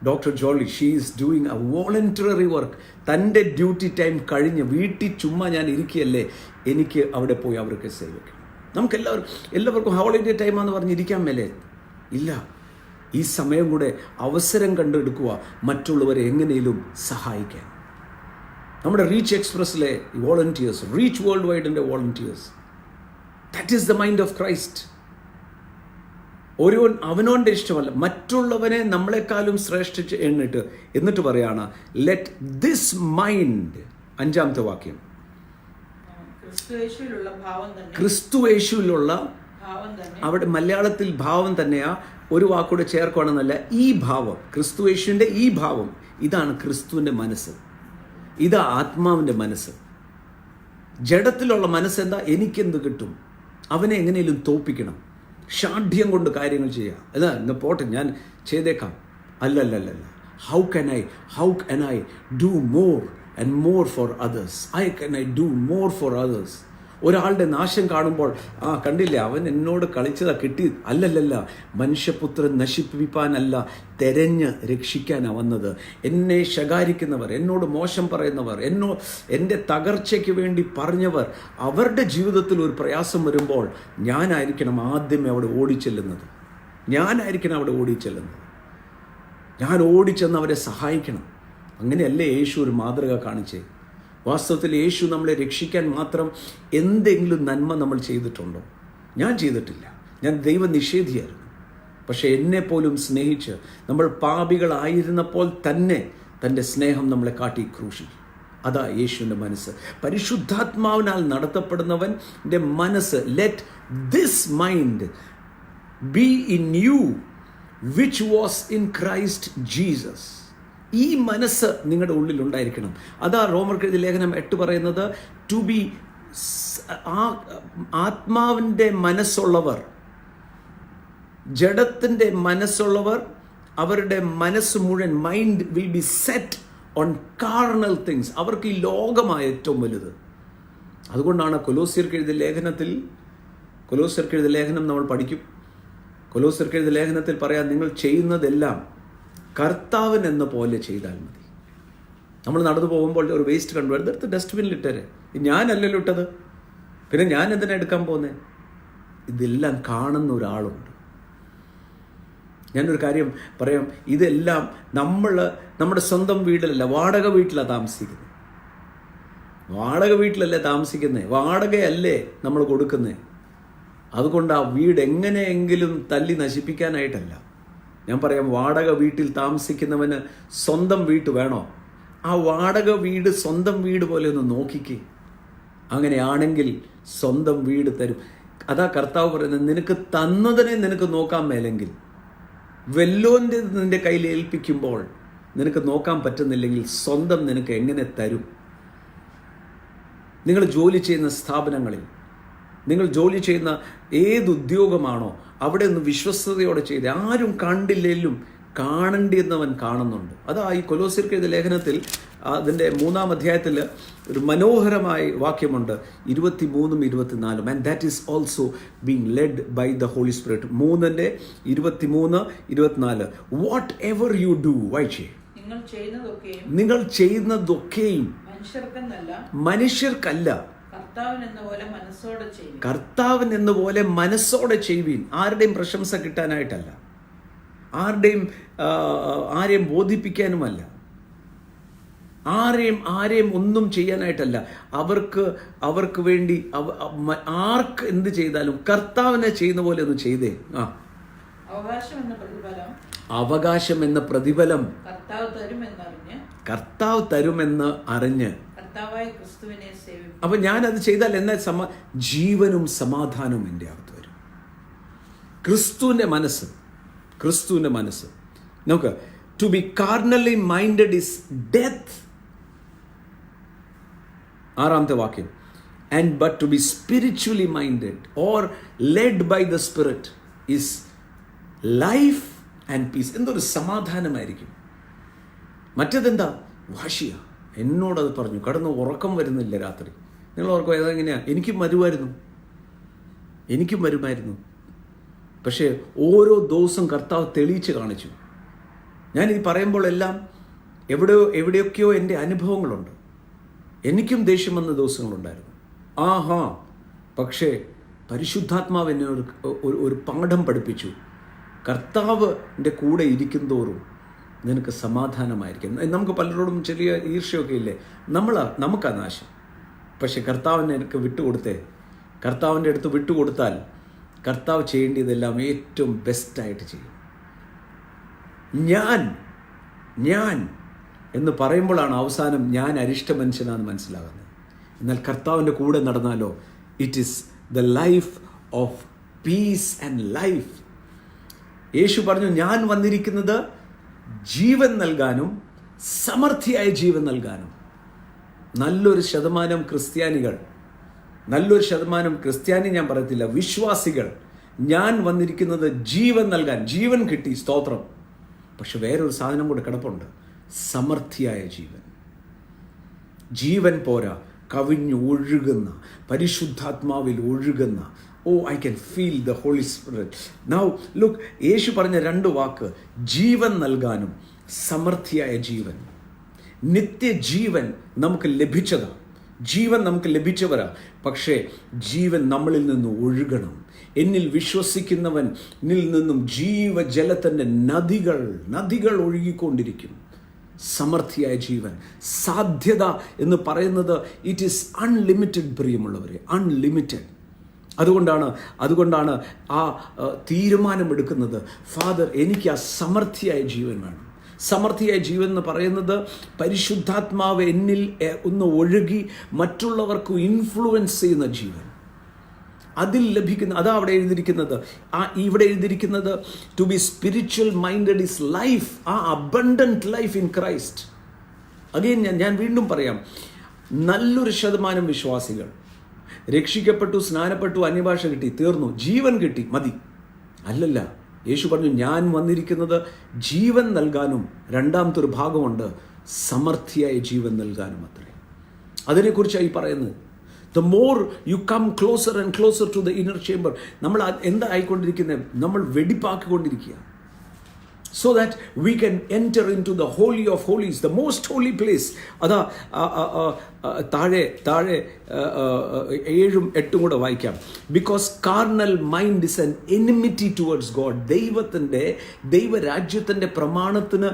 doctor Jolly, she is doing a voluntary work. തൻ്റെ ഡ്യൂട്ടി ടൈം കഴിഞ്ഞ് വീട്ടിൽ ചുമ്മാ ഞാൻ ഇരിക്കുകയല്ലേ, എനിക്ക് അവിടെ പോയി അവർക്ക് സേവിക്കണം. നമുക്ക് എല്ലാവർക്കും ഹോളിഡേ ടൈമാണെന്ന് പറഞ്ഞ് ഇരിക്കാൻ മേലേ ഇല്ല. ഈ സമയം കൂടെ അവസരം കണ്ടെടുക്കുക മറ്റുള്ളവരെ എങ്ങനെയും സഹായിക്കാൻ. നമ്മുടെ റീച്ച് എക്സ്പ്രസ്സിലെ വോളണ്ടിയേഴ്സ്, റീച്ച് വേൾഡ് വൈഡിൻ്റെ volunteers, that is the mind of Christ. ഒരുവൻ അവനോൻ്റെ ഇഷ്ടമല്ല, മറ്റുള്ളവനെ നമ്മളെക്കാളും ശ്രേഷ്ഠിച്ച് എന്നിട്ട് പറയാണ് ലെറ്റ് ദിസ് മൈൻഡ്, 5-ാമത്തെ വാക്യം, ക്രിസ്തുയേശുവിലുള്ള അവിടെ മലയാളത്തിൽ ഭാവം തന്നെയാ, ഒരു വാക്കൂടെ ചേർക്കുകയാണെന്നല്ല, ഈ ഭാവം, ക്രിസ്തുയേശുവിൻ്റെ ഈ ഭാവം, ഇതാണ് ക്രിസ്തുവിൻ്റെ മനസ്സ്, ഇതാ ആത്മാവിൻ്റെ മനസ്സ്. ജഡത്തിലുള്ള മനസ്സെന്താ? എനിക്കെന്ത് കിട്ടും, അവനെ എങ്ങനെയും തോപ്പിക്കണം, ഷാഠ്യം കൊണ്ട് കാര്യങ്ങൾ ചെയ്യാം, അല്ല ഇന്ന് പോട്ടെ ഞാൻ ചെയ്തേക്കാം, അല്ലല്ലല്ല, how can I do more and more for others, can I do more for others? ഒരാളുടെ നാശം കാണുമ്പോൾ കണ്ടില്ലേ അവൻ എന്നോട് കളിച്ചതാ കിട്ടി, അല്ലല്ലല്ല, മനുഷ്യപുത്രൻ നശിപ്പിപ്പാനല്ല, തെരഞ്ഞ് രക്ഷിക്കാനാണ് വന്നത്. എന്നെ ശകാരിക്കുന്നവർ, എന്നോട് മോശം പറയുന്നവർ, എൻ്റെ തകർച്ചയ്ക്ക് വേണ്ടി പറഞ്ഞവർ, അവരുടെ ജീവിതത്തിൽ ഒരു പ്രയാസം വരുമ്പോൾ ഞാനായിരിക്കണം ആദ്യമേ അവിടെ ഓടിച്ചെല്ലുന്നത്, ഞാൻ ഓടിച്ചെന്ന് അവരെ സഹായിക്കണം. അങ്ങനെയല്ലേ യേശു ഒരു മാതൃക കാണിച്ചേ. വാസ്തവത്തിൽ യേശു നമ്മളെ രക്ഷിക്കാൻ മാത്രം എന്തെങ്കിലും നന്മ നമ്മൾ ചെയ്തിട്ടുണ്ടോ? ഞാൻ ചെയ്തിട്ടില്ല, ഞാൻ ദൈവനിഷേധിയായിരുന്നു. പക്ഷെ എന്നെപ്പോലും സ്നേഹിച്ച് നമ്മൾ പാപികളായിരുന്നപ്പോൾ തന്നെ തൻ്റെ സ്നേഹം നമ്മളെ കാട്ടി ക്രൂശിച്ചു. അതാ യേശുവിൻ്റെ മനസ്സ്. പരിശുദ്ധാത്മാവിനാൽ നടത്തപ്പെടുന്നവൻ്റെ മനസ്സ്, let this mind be in you which was in Christ Jesus. ഈ മനസ്സ് നിങ്ങളുടെ ഉള്ളിൽ ഉണ്ടായിരിക്കണം. അതാ റോമർക്കെഴുതിയ ലേഖനം 8 പറയുന്നത്, ടു ബി ആത്മാവിൻ്റെ മനസ്സുള്ളവർ, ജഡത്തിൻ്റെ മനസ്സുള്ളവർ, അവരുടെ മനസ്സ് മുഴുവൻ, mind will be set on carnal things. അവർക്ക് ഈ ലോകമായ ഏറ്റവും വലുത്. അതുകൊണ്ടാണ് കൊലോസ്യർക്കെഴുതിയ ലേഖനം നമ്മൾ പഠിക്കും. കൊലോസ്യർക്കെഴുതിയ ലേഖനത്തിൽ പറയാം, നിങ്ങൾ ചെയ്യുന്നതെല്ലാം കർത്താവിൻ എന്ന പോലെ ചെയ്താൽ മതി. നമ്മൾ നടന്നു പോകുമ്പോൾ ഒരു വേസ്റ്റ് കണ്ടു, എടുത്ത് ഡസ്റ്റ്ബിനിൽ ഇട്ടേരെ. ഞാനല്ലല്ലോ ഇട്ടത്, പിന്നെ ഞാൻ എന്തിനാ എടുക്കാൻ പോകുന്നത്? ഇതെല്ലാം കാണുന്ന ഒരാളുണ്ട്. ഞാനൊരു കാര്യം പറയാം, ഇതെല്ലാം നമ്മുടെ സ്വന്തം വീട്ടിലല്ല, വാടക വീട്ടിലാണ് താമസിക്കുന്നത്. വാടകയല്ലേ നമ്മൾ കൊടുക്കുന്നത്. അതുകൊണ്ട് ആ വീട് എങ്ങനെയെങ്കിലും തല്ലി നശിപ്പിക്കാനായിട്ടല്ല. ഞാൻ പറയാം, വാടക വീട്ടിൽ താമസിക്കുന്നവന് സ്വന്തം വീട് വേണോ? ആ വാടക വീട് സ്വന്തം വീട് പോലെ ഒന്ന് നോക്കിക്കേ. അങ്ങനെയാണെങ്കിൽ സ്വന്തം വീട് തരും. അതാ കർത്താവ് പറയുന്നത്, നിനക്ക് തന്നതിനെ നിനക്ക് നോക്കാൻ മേലെങ്കിൽ, വെല്ലോൻ്റെ നിന്റെ കയ്യിൽ ഏൽപ്പിക്കുമ്പോൾ നിനക്ക് നോക്കാൻ പറ്റുന്നില്ലെങ്കിൽ സ്വന്തം നിനക്ക് എങ്ങനെ തരും? നിങ്ങൾ ജോലി ചെയ്യുന്ന സ്ഥാപനങ്ങളിൽ, നിങ്ങൾ ജോലി ചെയ്യുന്ന ഏത് ഉദ്യോഗമാണോ അവിടെ ഒന്ന് വിശ്വസ്തയോടെ ചെയ്ത്, ആരും കണ്ടില്ലെങ്കിലും കാണേണ്ടിയെന്നവൻ കാണുന്നുണ്ട്. അതാ ഈ കൊലോസ്യർക്കെഴുതിയ ലേഖനത്തിൽ അതിൻ്റെ 3-ാം അധ്യായത്തിൽ ഒരു മനോഹരമായ വാക്യമുണ്ട്, 23 24. And that is also being led by the holy spirit. 3:23 24. Whatever you do, വായിച്ചേ, നിങ്ങൾ ചെയ്യുന്നതൊക്കെയും മനുഷ്യർക്കല്ല, കർത്താവിൻ എന്ന പോലെ മനസ്സോടെ ചെയ്യുവീൻ. ആരുടെയും പ്രശംസ കിട്ടാനായിട്ടല്ല, ആരെയും ബോധിപ്പിക്കാനുമല്ല, ആരെയും ഒന്നും ചെയ്യാനായിട്ടല്ല. അവർക്ക് വേണ്ടി ആർക്ക് എന്ത് ചെയ്താലും കർത്താവിനെ ചെയ്യുന്ന പോലെ ഒന്ന് ചെയ്തേ. അവകാശം എന്ന പ്രതിഫലം കർത്താവ് തരുമെന്ന് അറിഞ്ഞ് അപ്പൊ ഞാനത് ചെയ്താൽ എന്നെ ജീവനും സമാധാനവും എൻ്റെ അകത്ത് വരും. ക്രിസ്തുവിൻ്റെ മനസ്സ് നോക്ക്, to be carnally minded is death. 6-ാമത്തെ വാക്യം, and but to be spiritually minded or led by the spirit is life and peace. എന്തൊരു സമാധാനമായിരിക്കും. മറ്റേതെന്താ? വാശിയ. എന്നോടത് പറഞ്ഞു, കടന്ന് ഉറക്കം വരുന്നില്ല രാത്രി. നിങ്ങൾ ഓർക്കും ഏതെങ്ങനെയാണ്? എനിക്കും വരുമായിരുന്നു. പക്ഷേ ഓരോ ദിവസം കർത്താവ് തെളിയിച്ച് കാണിച്ചു. ഞാനിത് പറയുമ്പോഴെല്ലാം എവിടെയൊക്കെയോ എൻ്റെ അനുഭവങ്ങളുണ്ട്. എനിക്കും ദേഷ്യം വന്ന ദിവസങ്ങളുണ്ടായിരുന്നു. പക്ഷേ പരിശുദ്ധാത്മാവ് എന്നെ ഒരു പാഠം പഠിപ്പിച്ചു. കർത്താവിൻ്റെ കൂടെ ഇരിക്കും തോറും നിനക്ക് സമാധാനമായിരിക്കും. നമുക്ക് പലരോടും ചെറിയ ഈർഷ്യമൊക്കെ ഇല്ലേ? നമുക്കാ നാശം. പക്ഷെ കർത്താവിനെ എനിക്ക് വിട്ടുകൊടുത്തേ. കർത്താവിൻ്റെ അടുത്ത് വിട്ടുകൊടുത്താൽ കർത്താവ് ചെയ്യേണ്ടതെല്ലാം ഏറ്റവും ബെസ്റ്റായിട്ട് ചെയ്യും. ഞാൻ എന്ന് പറയുമ്പോഴാണ് അവസാനം ഞാൻ അരിഷ്ട മനുഷ്യനാണെന്ന് മനസ്സിലാകുന്നത്. എന്നാൽ കർത്താവിൻ്റെ കൂടെ നടന്നാലോ, it is the life of peace and life. യേശു പറഞ്ഞു, ഞാൻ വന്നിരിക്കുന്നത് ജീവൻ നൽകാനും സമൃദ്ധിയായ ജീവൻ നൽകാനും. നല്ലൊരു ശതമാനം ക്രിസ്ത്യാനി ഞാൻ പറയത്തില്ല, വിശ്വാസികൾ ഞാൻ വന്നിരിക്കുന്നത് ജീവൻ നൽകാൻ. ജീവൻ കിട്ടി, സ്തോത്രം. പക്ഷെ വേറൊരു സാധനം കൂടെ കിടപ്പുണ്ട്, സമൃദ്ധിയായ ജീവൻ. ജീവൻ പോരാ, കവിഞ്ഞ് ഒഴുകുന്ന, പരിശുദ്ധാത്മാവിൽ ഒഴുകുന്ന. I can feel the Holy Spirit. Now look, യേശു പറഞ്ഞ 2 വാക്ക്, ജീവൻ നൽകാനും സമൃദ്ധിയായ ജീവൻ. നിത്യജീവൻ നമുക്ക് ലഭിച്ചതാണ്. ജീവൻ നമുക്ക് ലഭിച്ചവരാ. പക്ഷേ ജീവൻ നമ്മളിൽ നിന്ന് ഒഴുകണം. എന്നിൽ വിശ്വസിക്കുന്നവനിൽ നിന്നും ജീവജലത്തിൻ്റെ നദികൾ ഒഴുകിക്കൊണ്ടിരിക്കും. സമൃദ്ധിയായ ജീവൻ, സാധ്യത എന്ന് പറയുന്നത് ഇറ്റ് ഈസ് അൺലിമിറ്റഡ്. പ്രിയമുള്ളവരെ, അൺലിമിറ്റഡ്. അതുകൊണ്ടാണ് ആ തീരുമാനമെടുക്കുന്നത്, ഫാദർ എനിക്ക് ആ സമൃദ്ധിയായ ജീവൻ വേണം. സമൃദ്ധിയായ ജീവൻ എന്ന് പറയുന്നത് പരിശുദ്ധാത്മാവ് എന്നിൽ ഒന്ന് ഒഴുകി മറ്റുള്ളവർക്ക് ഇൻഫ്ലുവൻസ് ചെയ്യുന്ന ജീവൻ. അതിൽ ലഭിക്കുന്ന, അതാ അവിടെ എഴുതിയിരിക്കുന്നത്. ഇവിടെ എഴുതിയിരിക്കുന്നത് to be spiritual minded is life, ആ abundant life in Christ. Again ഞാൻ വീണ്ടും പറയാം, നല്ലൊരു ശതമാനം വിശ്വാസികൾ രക്ഷിക്കപ്പെട്ടു, സ്നാനപ്പെട്ടു, അന്യഭാഷ കിട്ടി, തീർന്നു, ജീവൻ കിട്ടി, മതി. അല്ലല്ല, യേശു പറഞ്ഞു, ഞാൻ വന്നിരിക്കുന്നത് ജീവൻ നൽകാനും, രണ്ടാമത്തെ ഒരു ഭാഗമുണ്ട്, സമൃദ്ധിയായ ജീവൻ നൽകാനും അത്രേ. അതിനെക്കുറിച്ചാണ് ഈ പറയുന്നത്. The more you come closer and closer to the inner chamber, നമ്മൾ എന്താ ആയിക്കൊണ്ടിരിക്കുന്നത്? നമ്മൾ വെടിപ്പാക്കിക്കൊണ്ടിരിക്കുക. So that we can enter into the holy of holies, the most holy place. അതാ താഴെ 7ഉം 8ഉം കൂടെ വായിക്കാം. Because carnal mind is an enmity towards God. ദൈവരാജ്യത്തിൻ്റെ പ്രമാണത്തിന്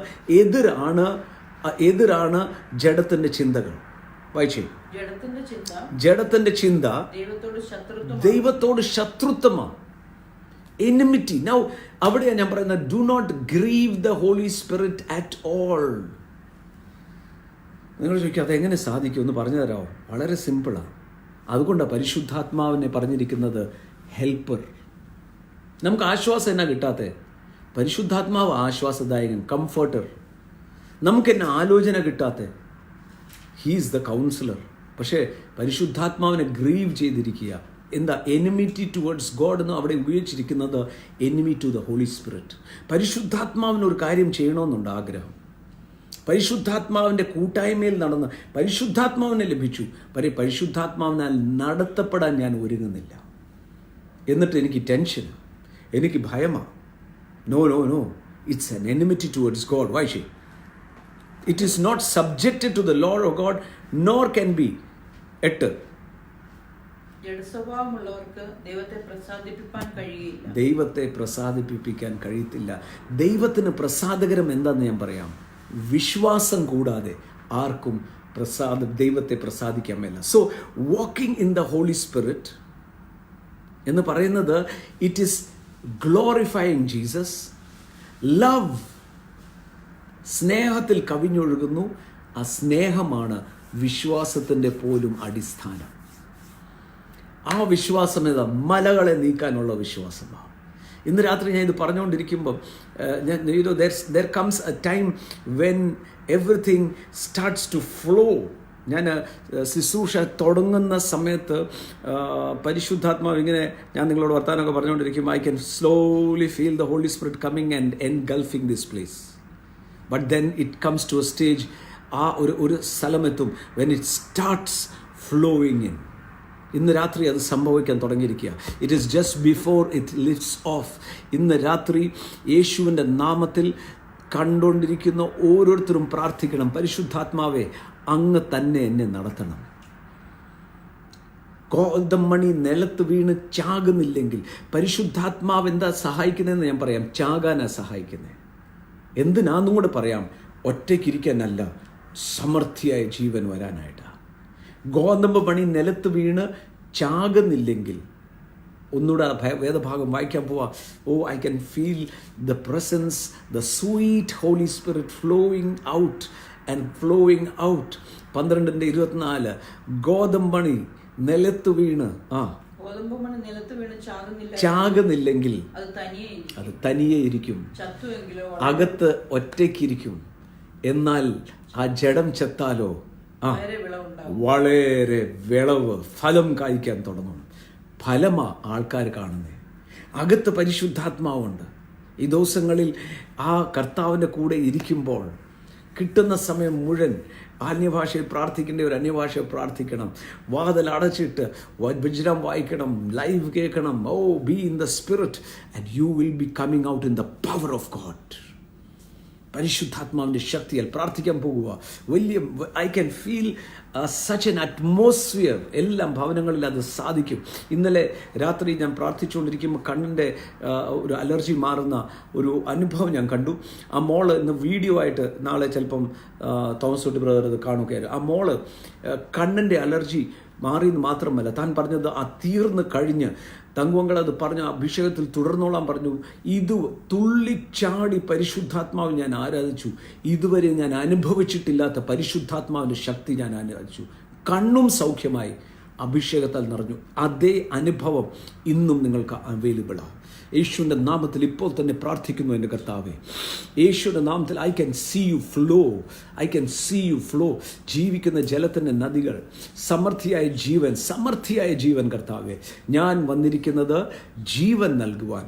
എതിരാണ് ജഡത്തിൻ്റെ ചിന്തകൾ. വായിച്ചേ. ജഡത്തിന്റെ ചിന്ത ദൈവത്തോട് ശത്രുത്വമാണ്, എനിമിറ്റി. നൗ അവിടെയാണ് ഞാൻ പറയുന്നത്, do not grieve the holy spirit at all. നിങ്ങൾ ചോദിക്കുക, അതെങ്ങനെ സാധിക്കും എന്ന് പറഞ്ഞു തരാമോ? വളരെ സിമ്പിളാണ്. അതുകൊണ്ടാണ് പരിശുദ്ധാത്മാവിനെ പറഞ്ഞിരിക്കുന്നത് ഹെൽപ്പർ. നമുക്ക് ആശ്വാസം എന്നാ കിട്ടാത്തത്? പരിശുദ്ധാത്മാവ് ആശ്വാസദായകൻ, കംഫർട്ടർ. നമുക്കെന്നെ ആലോചന കിട്ടാത്തത്? He's the councillor. പക്ഷേ പരിശുദ്ധാത്മാവിനെ ഗ്രീവ് ചെയ്തിരിക്കുക. എന്താ? എനിമിറ്റി ടുവേർഡ്സ് ഗോഡ് എന്ന് അവിടെ ഉപയോഗിച്ചിരിക്കുന്നത് enemy to the holy spirit. പരിശുദ്ധാത്മാവിന് ഒരു കാര്യം ചെയ്യണമെന്നുണ്ട് ആഗ്രഹം. പരിശുദ്ധാത്മാവിൻ്റെ കൂട്ടായ്മയിൽ നടന്ന് പരിശുദ്ധാത്മാവിനെ ലഭിച്ചു. പരിശുദ്ധാത്മാവിനാൽ നടത്തപ്പെടാൻ ഞാൻ ഒരുങ്ങുന്നില്ല. എന്നിട്ട് എനിക്ക് ടെൻഷൻ, എനിക്ക് ഭയമാണ്. No, it's an enmity towards God. Why? It is not subjected to the law of God, nor can be. 8. ദൈവത്തെ പ്രസാദിപ്പിക്കാൻ കഴിയത്തില്ല. ദൈവത്തിന് പ്രസാദകരം എന്താന്ന് ഞാൻ പറയാം. വിശ്വാസം കൂടാതെ ആർക്കും ദൈവത്തെ പ്രസാദിക്കാൻ മേല. So walking in the holy spirit എന്ന് പറയുന്നത് it is glorifying Jesus. Love, സ്നേഹത്തിൽ കവിഞ്ഞൊഴുകുന്നു. ആ സ്നേഹമാണ് വിശ്വാസത്തിൻ്റെ പോലും അടിസ്ഥാനം. ആ വിശ്വാസം ഏതാ? മലകളെ നീക്കാനുള്ള വിശ്വാസമാണ്. ഇന്ന് രാത്രി ഞാൻ ഇത് പറഞ്ഞുകൊണ്ടിരിക്കുമ്പം there comes a time when everything starts to flow. ഞാൻ ശുശ്രൂഷ തുടങ്ങുന്ന സമയത്ത് പരിശുദ്ധാത്മാവ് ഇങ്ങനെ ഞാൻ നിങ്ങളോട് വർത്താനമൊക്കെ പറഞ്ഞുകൊണ്ടിരിക്കുമ്പോൾ I can slowly feel the Holy Spirit coming and engulfing this place. But then it comes to a stage, ആ ഒരു സ്ഥലമെത്തും when it starts flowing in. ഇന്ന് രാത്രി അത് സംഭവിക്കാൻ തുടങ്ങിയിരിക്കുക. It is just before it lifts off. ഇന്ന് രാത്രി യേശുവിൻ്റെ നാമത്തിൽ കണ്ടുകൊണ്ടിരിക്കുന്ന ഓരോരുത്തരും പ്രാർത്ഥിക്കണം, പരിശുദ്ധാത്മാവേ അങ്ങ് തന്നെ എന്നെ നടത്തണം. കോതമണി നിലത്ത് വീണ് ചാകുന്നില്ലെങ്കിൽ പരിശുദ്ധാത്മാവ് എന്താ സഹായിക്കുന്നതെന്ന് ഞാൻ പറയാം. ചാകാനാണ് സഹായിക്കുന്നത്. എന്തിനാന്നും കൂടെ പറയാം. ഒറ്റയ്ക്കിരിക്കാനല്ല, സമൃദ്ധിയായ ജീവൻ വരാനായിട്ടാണ്. ഗോതമ്പ് മണി നിലത്ത് വീണ് ചാകുന്നില്ലെങ്കിൽ, ഒന്നുകൂടെ വേദഭാഗം വായിക്കാൻ പോവാ. I can feel the presence, the sweet holy spirit flowing out and flowing out. 12:24 ഗോതമ്പണി നിലത്ത് വീണ് ചാകുന്നില്ലെങ്കിൽ അത് തനിയെ ഇരിക്കും, അകത്ത് ഒറ്റയ്ക്കിരിക്കും. എന്നാൽ ആ ജഡം ചെത്താലോ വളരെ വിളവ്, ഫലം കായ്ക്കാൻ തുടങ്ങും. ഫലമാ ആൾക്കാർ കാണുന്നത്. അകത്ത് പരിശുദ്ധാത്മാവുണ്ട്. ഈ ദിവസങ്ങളിൽ ആ കർത്താവിൻ്റെ കൂടെ ഇരിക്കുമ്പോൾ കിട്ടുന്ന സമയം മുഴുവൻ അന്യഭാഷയിൽ പ്രാർത്ഥിക്കേണ്ടവർ അന്യഭാഷയിൽ പ്രാർത്ഥിക്കണം. വാതിൽ അടച്ചിട്ട് വചനം വായിക്കണം, ലൈവ് കേൾക്കണം. Be in the spirit and you will be coming out in the power of God. പരിശുദ്ധാത്മാവിൻ്റെ ശക്തിയാൽ പ്രാർത്ഥിക്കാൻ പോകുക. വലിയ I can feel such an atmosphere. എല്ലാം ഭവനങ്ങളിൽ അത് സാധിക്കും. ഇന്നലെ രാത്രി ഞാൻ പ്രാർത്ഥിച്ചുകൊണ്ടിരിക്കുമ്പോൾ കണ്ണിൻ്റെ ഒരു അലർജി മാറുന്ന ഒരു അനുഭവം ഞാൻ കണ്ടു. ആ മോള് ഇന്ന് വീഡിയോ ആയിട്ട് നാളെ ചിലപ്പം തോമസ് കുട്ടി ബ്രദർ അത് കാണുകയായിരുന്നു. ആ മോള് കണ്ണിൻ്റെ അലർജി മാറിയെന്ന് മാത്രമല്ല, താൻ പറഞ്ഞത് ആ തീർന്ന് കഴിഞ്ഞ് തങ്കുവങ്കൾ അത് പറഞ്ഞ അഭിഷേകത്തിൽ തുടർന്നോളാൻ പറഞ്ഞു. ഇത് തുള്ളിച്ചാടി പരിശുദ്ധാത്മാവിൽ ഞാൻ ആരാധിച്ചു. ഇതുവരെ ഞാൻ അനുഭവിച്ചിട്ടില്ലാത്ത പരിശുദ്ധാത്മാവിൻ്റെ ശക്തി ഞാൻ ആരാധിച്ചു. കണ്ണും സൗഖ്യമായി, അഭിഷേകത്താൽ നിറഞ്ഞു. അതേ അനുഭവം ഇന്നും നിങ്ങൾക്ക് അവൈലബിളാണ്. യേശുവിൻ്റെ നാമത്തിൽ ഇപ്പോൾ തന്നെ പ്രാർത്ഥിക്കുന്നു എൻ്റെ കർത്താവേ. യേശുവിൻ്റെ നാമത്തിൽ I can see you flow, I can see you flow. ജീവിക്കുന്ന ജലത്തിൻ്റെ നദികൾ, സമൃദ്ധിയായ ജീവൻ കർത്താവേ. ഞാൻ വന്നിരിക്കുന്നത് ജീവൻ നൽകുവാൻ,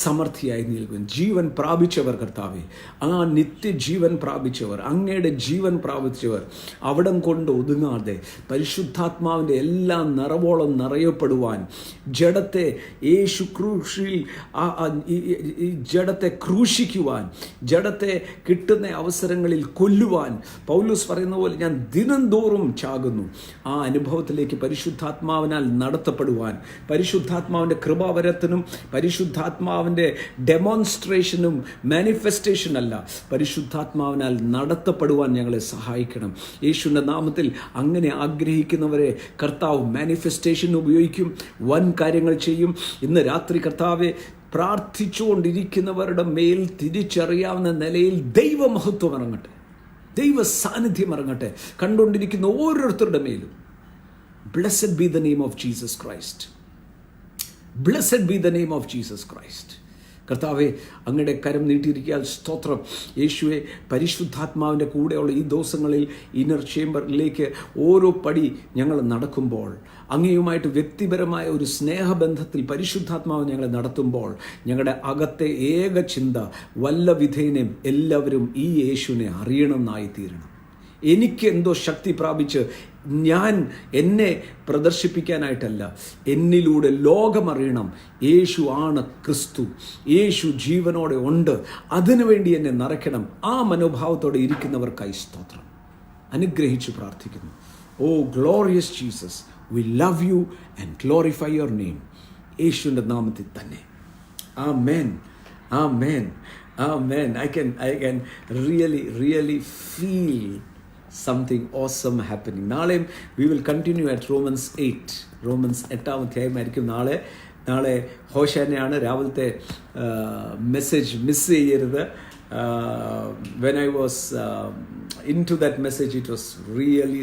സമൃദ്ധിയായി നിൽക്കും. ജീവൻ പ്രാപിച്ചവർ കർത്താവേ, ആ നിത്യജീവൻ പ്രാപിച്ചവർ, അങ്ങയുടെ ജീവൻ പ്രാപിച്ചവർ അവിടം കൊണ്ട് ഒതുങ്ങാതെ പരിശുദ്ധാത്മാവിൻ്റെ എല്ലാ നിറവോളം നിറയപ്പെടുവാൻ, ജഡത്തെ യേശു ക്രൂശിൽ ഈ ജഡത്തെ ക്രൂശിക്കുവാൻ, ജഡത്തെ കിട്ടുന്ന അവസരങ്ങളിൽ കൊല്ലുവാൻ, പൗലോസ് പറയുന്ന പോലെ ഞാൻ ദിനംതോറും ചാകുന്നു. ആ അനുഭവത്തിലേക്ക് പരിശുദ്ധാത്മാവിനാൽ നടത്തപ്പെടുവാൻ, പരിശുദ്ധാത്മാവിൻ്റെ കൃപാവരത്തിനും പരിശുദ്ധാത്മാവിൻ്റെ ഡെമോൺസ്ട്രേഷനും മാനിഫെസ്റ്റേഷൻ അല്ല, പരിശുദ്ധാത്മാവിനാൽ നടത്തപ്പെടുവാൻ ഞങ്ങളെ സഹായിക്കണം. യേശുവിൻ്റെ നാമത്തിൽ അങ്ങനെ ആഗ്രഹിക്കുന്നവരെ കർത്താവ് മാനിഫെസ്റ്റേഷൻ ഉപയോഗിക്കും, വൻ കാര്യങ്ങൾ ചെയ്യും. ഇന്ന് രാത്രി കർത്താവെ പ്രാർത്ഥിച്ചുകൊണ്ടിരിക്കുന്നവരുടെ മേൽ തിരിച്ചറിയാവുന്ന നിലയിൽ ദൈവമഹത്വം ഇറങ്ങട്ടെ, ദൈവ സാന്നിധ്യം ഇറങ്ങട്ടെ കണ്ടുകൊണ്ടിരിക്കുന്ന ഓരോരുത്തരുടെ മേലും. Blessed B the name of Jesus Christ. Blessed be the name of Jesus Christ. കർത്താവെ, അങ്ങയുടെ കരം നീട്ടിയിരിക്കാൻ സ്തോത്രം. യേശുവെ, പരിശുദ്ധാത്മാവിൻ്റെ കൂടെയുള്ള ഈ ദിവസങ്ങളിൽ ഇന്നർ ചേംബറിലേക്ക് ഓരോ പടി ഞങ്ങൾ നടക്കുമ്പോൾ, അങ്ങയുമായിട്ട് വ്യക്തിപരമായ ഒരു സ്നേഹബന്ധത്തിൽ പരിശുദ്ധാത്മാവ് ഞങ്ങളെ നടത്തുമ്പോൾ, ഞങ്ങളുടെ അകത്തെ ഏക ചിന്ത വല്ല വിധേനയും എല്ലാവരും ഈ യേശുവിനെ അറിയണമെന്നായി തീരണം. എനിക്ക് എന്തോ ശക്തി പ്രാപിച്ച് ഞാൻ എന്നെ പ്രദർശിപ്പിക്കാനായിട്ടല്ല, എന്നിലൂടെ ലോകമറിയണം യേശു ആണ് ക്രിസ്തു, യേശു ജീവനോടെ ഉണ്ട്, അതിനുവേണ്ടി എന്നെ നിറയ്ക്കണം. ആ മനോഭാവത്തോടെ ഇരിക്കുന്നവർക്കായി സ്തോത്രം. അനുഗ്രഹിച്ചു പ്രാർത്ഥിക്കുന്നു. Oh glorious Jesus, we love you and glorify your name. യേശുവിൻ്റെ നാമത്തിൽ തന്നെ. ആമേൻ, ആമേൻ, ആമേൻ. I can really feel something awesome happening. നാളെയും we will continue at Romans 8. Romance 8-ാം അധ്യായമായിരിക്കും നാളെ ഹോശാനയാണ്. രാവിലത്തെ മെസ്സേജ് മിസ് ചെയ്യരുത്. when I was into that message, it was really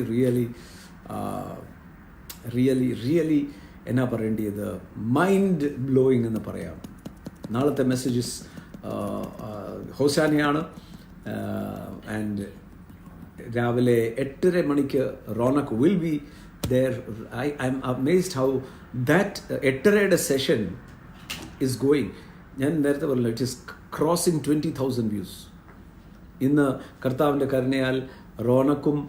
എന്നാ പറയേണ്ടത്, മൈൻഡ് ബ്ലോയിങ് എന്ന് പറയാം. നാളത്തെ മെസ്സേജസ് ഹോശാനയാണ്. ആൻഡ് രാവിലെ 8:30 മണിക്ക് Ronak will be there. I'm amazed how that 8:30 session is going. ഞാൻ നേരത്തെ പറഞ്ഞു, ഇറ്റ് ഈസ് ക്രോസിംഗ് 20,000 വ്യൂസ്. ഇന്ന് കർത്താവിൻ്റെ കരുണയാൽ റോണക്കും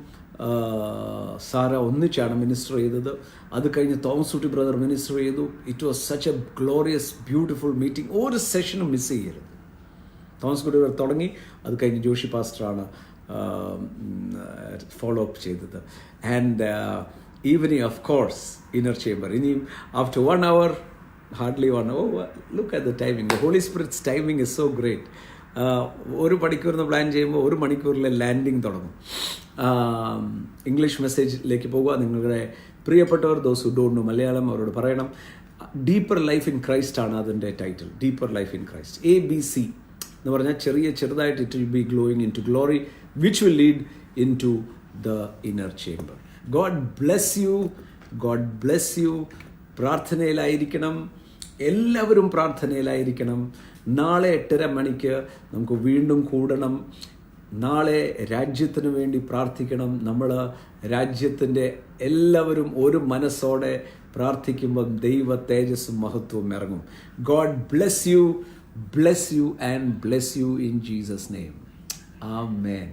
സാറ ഒന്നിച്ചാണ് മിനിസ്റ്റർ ചെയ്തത്. അത് കഴിഞ്ഞ് തോമസ് കുട്ടി ബ്രദർ മിനിസ്റ്റർ ചെയ്തു. It was such a glorious beautiful meeting. ഒരു സെഷനും മിസ് ചെയ്യരുത്. തോമസ് കുട്ടി ബ്രദർ തുടങ്ങി, അത് കഴിഞ്ഞ് ജോഷി പാസ്റ്ററാണ് ഫോളോ അപ്പ് ചെയ്തത്. And evening of course inner chamber. ഇനിയും after 1 hour, hardly 1 hour, look at the timing. The Holy Spirit's timing is so great. 1 മണിക്കൂറിന് പ്ലാൻ ചെയ്യുമ്പോൾ 1 മണിക്കൂറിൽ ലാൻഡിങ് തുടങ്ങും. ഇംഗ്ലീഷ് മെസ്സേജിലേക്ക് പോകുക. നിങ്ങളുടെ പ്രിയപ്പെട്ടവർ those who don't know Malayalam അവരോട് പറയണം. ഡീപ്പർ ലൈഫ് ഇൻ ക്രൈസ്റ്റ് ആണ് അതിൻ്റെ title. Deeper life in Christ. ABC എന്ന് പറഞ്ഞാൽ ചെറുതായിട്ട് it will be glowing in to glory which will lead in to the inner chamber. God bless you. God bless you. പ്രാർത്ഥനയിലായിരിക്കണം. എല്ലാവരും പ്രാർത്ഥനയിലായിരിക്കണം. നാളെ 8:30 മണിക്ക് നമുക്ക് വീണ്ടും കൂടണം. നാളെ രാജ്യത്തിന് വേണ്ടി പ്രാർത്ഥിക്കണം. നമ്മൾ രാജ്യത്തിൻ്റെ എല്ലാവരും ഒരു മനസ്സോടെ പ്രാർത്ഥിക്കുമ്പോൾ ദൈവ തേജസ്സും മഹത്വവും ഇറങ്ങും. God bless you and bless you in Jesus name. Amen.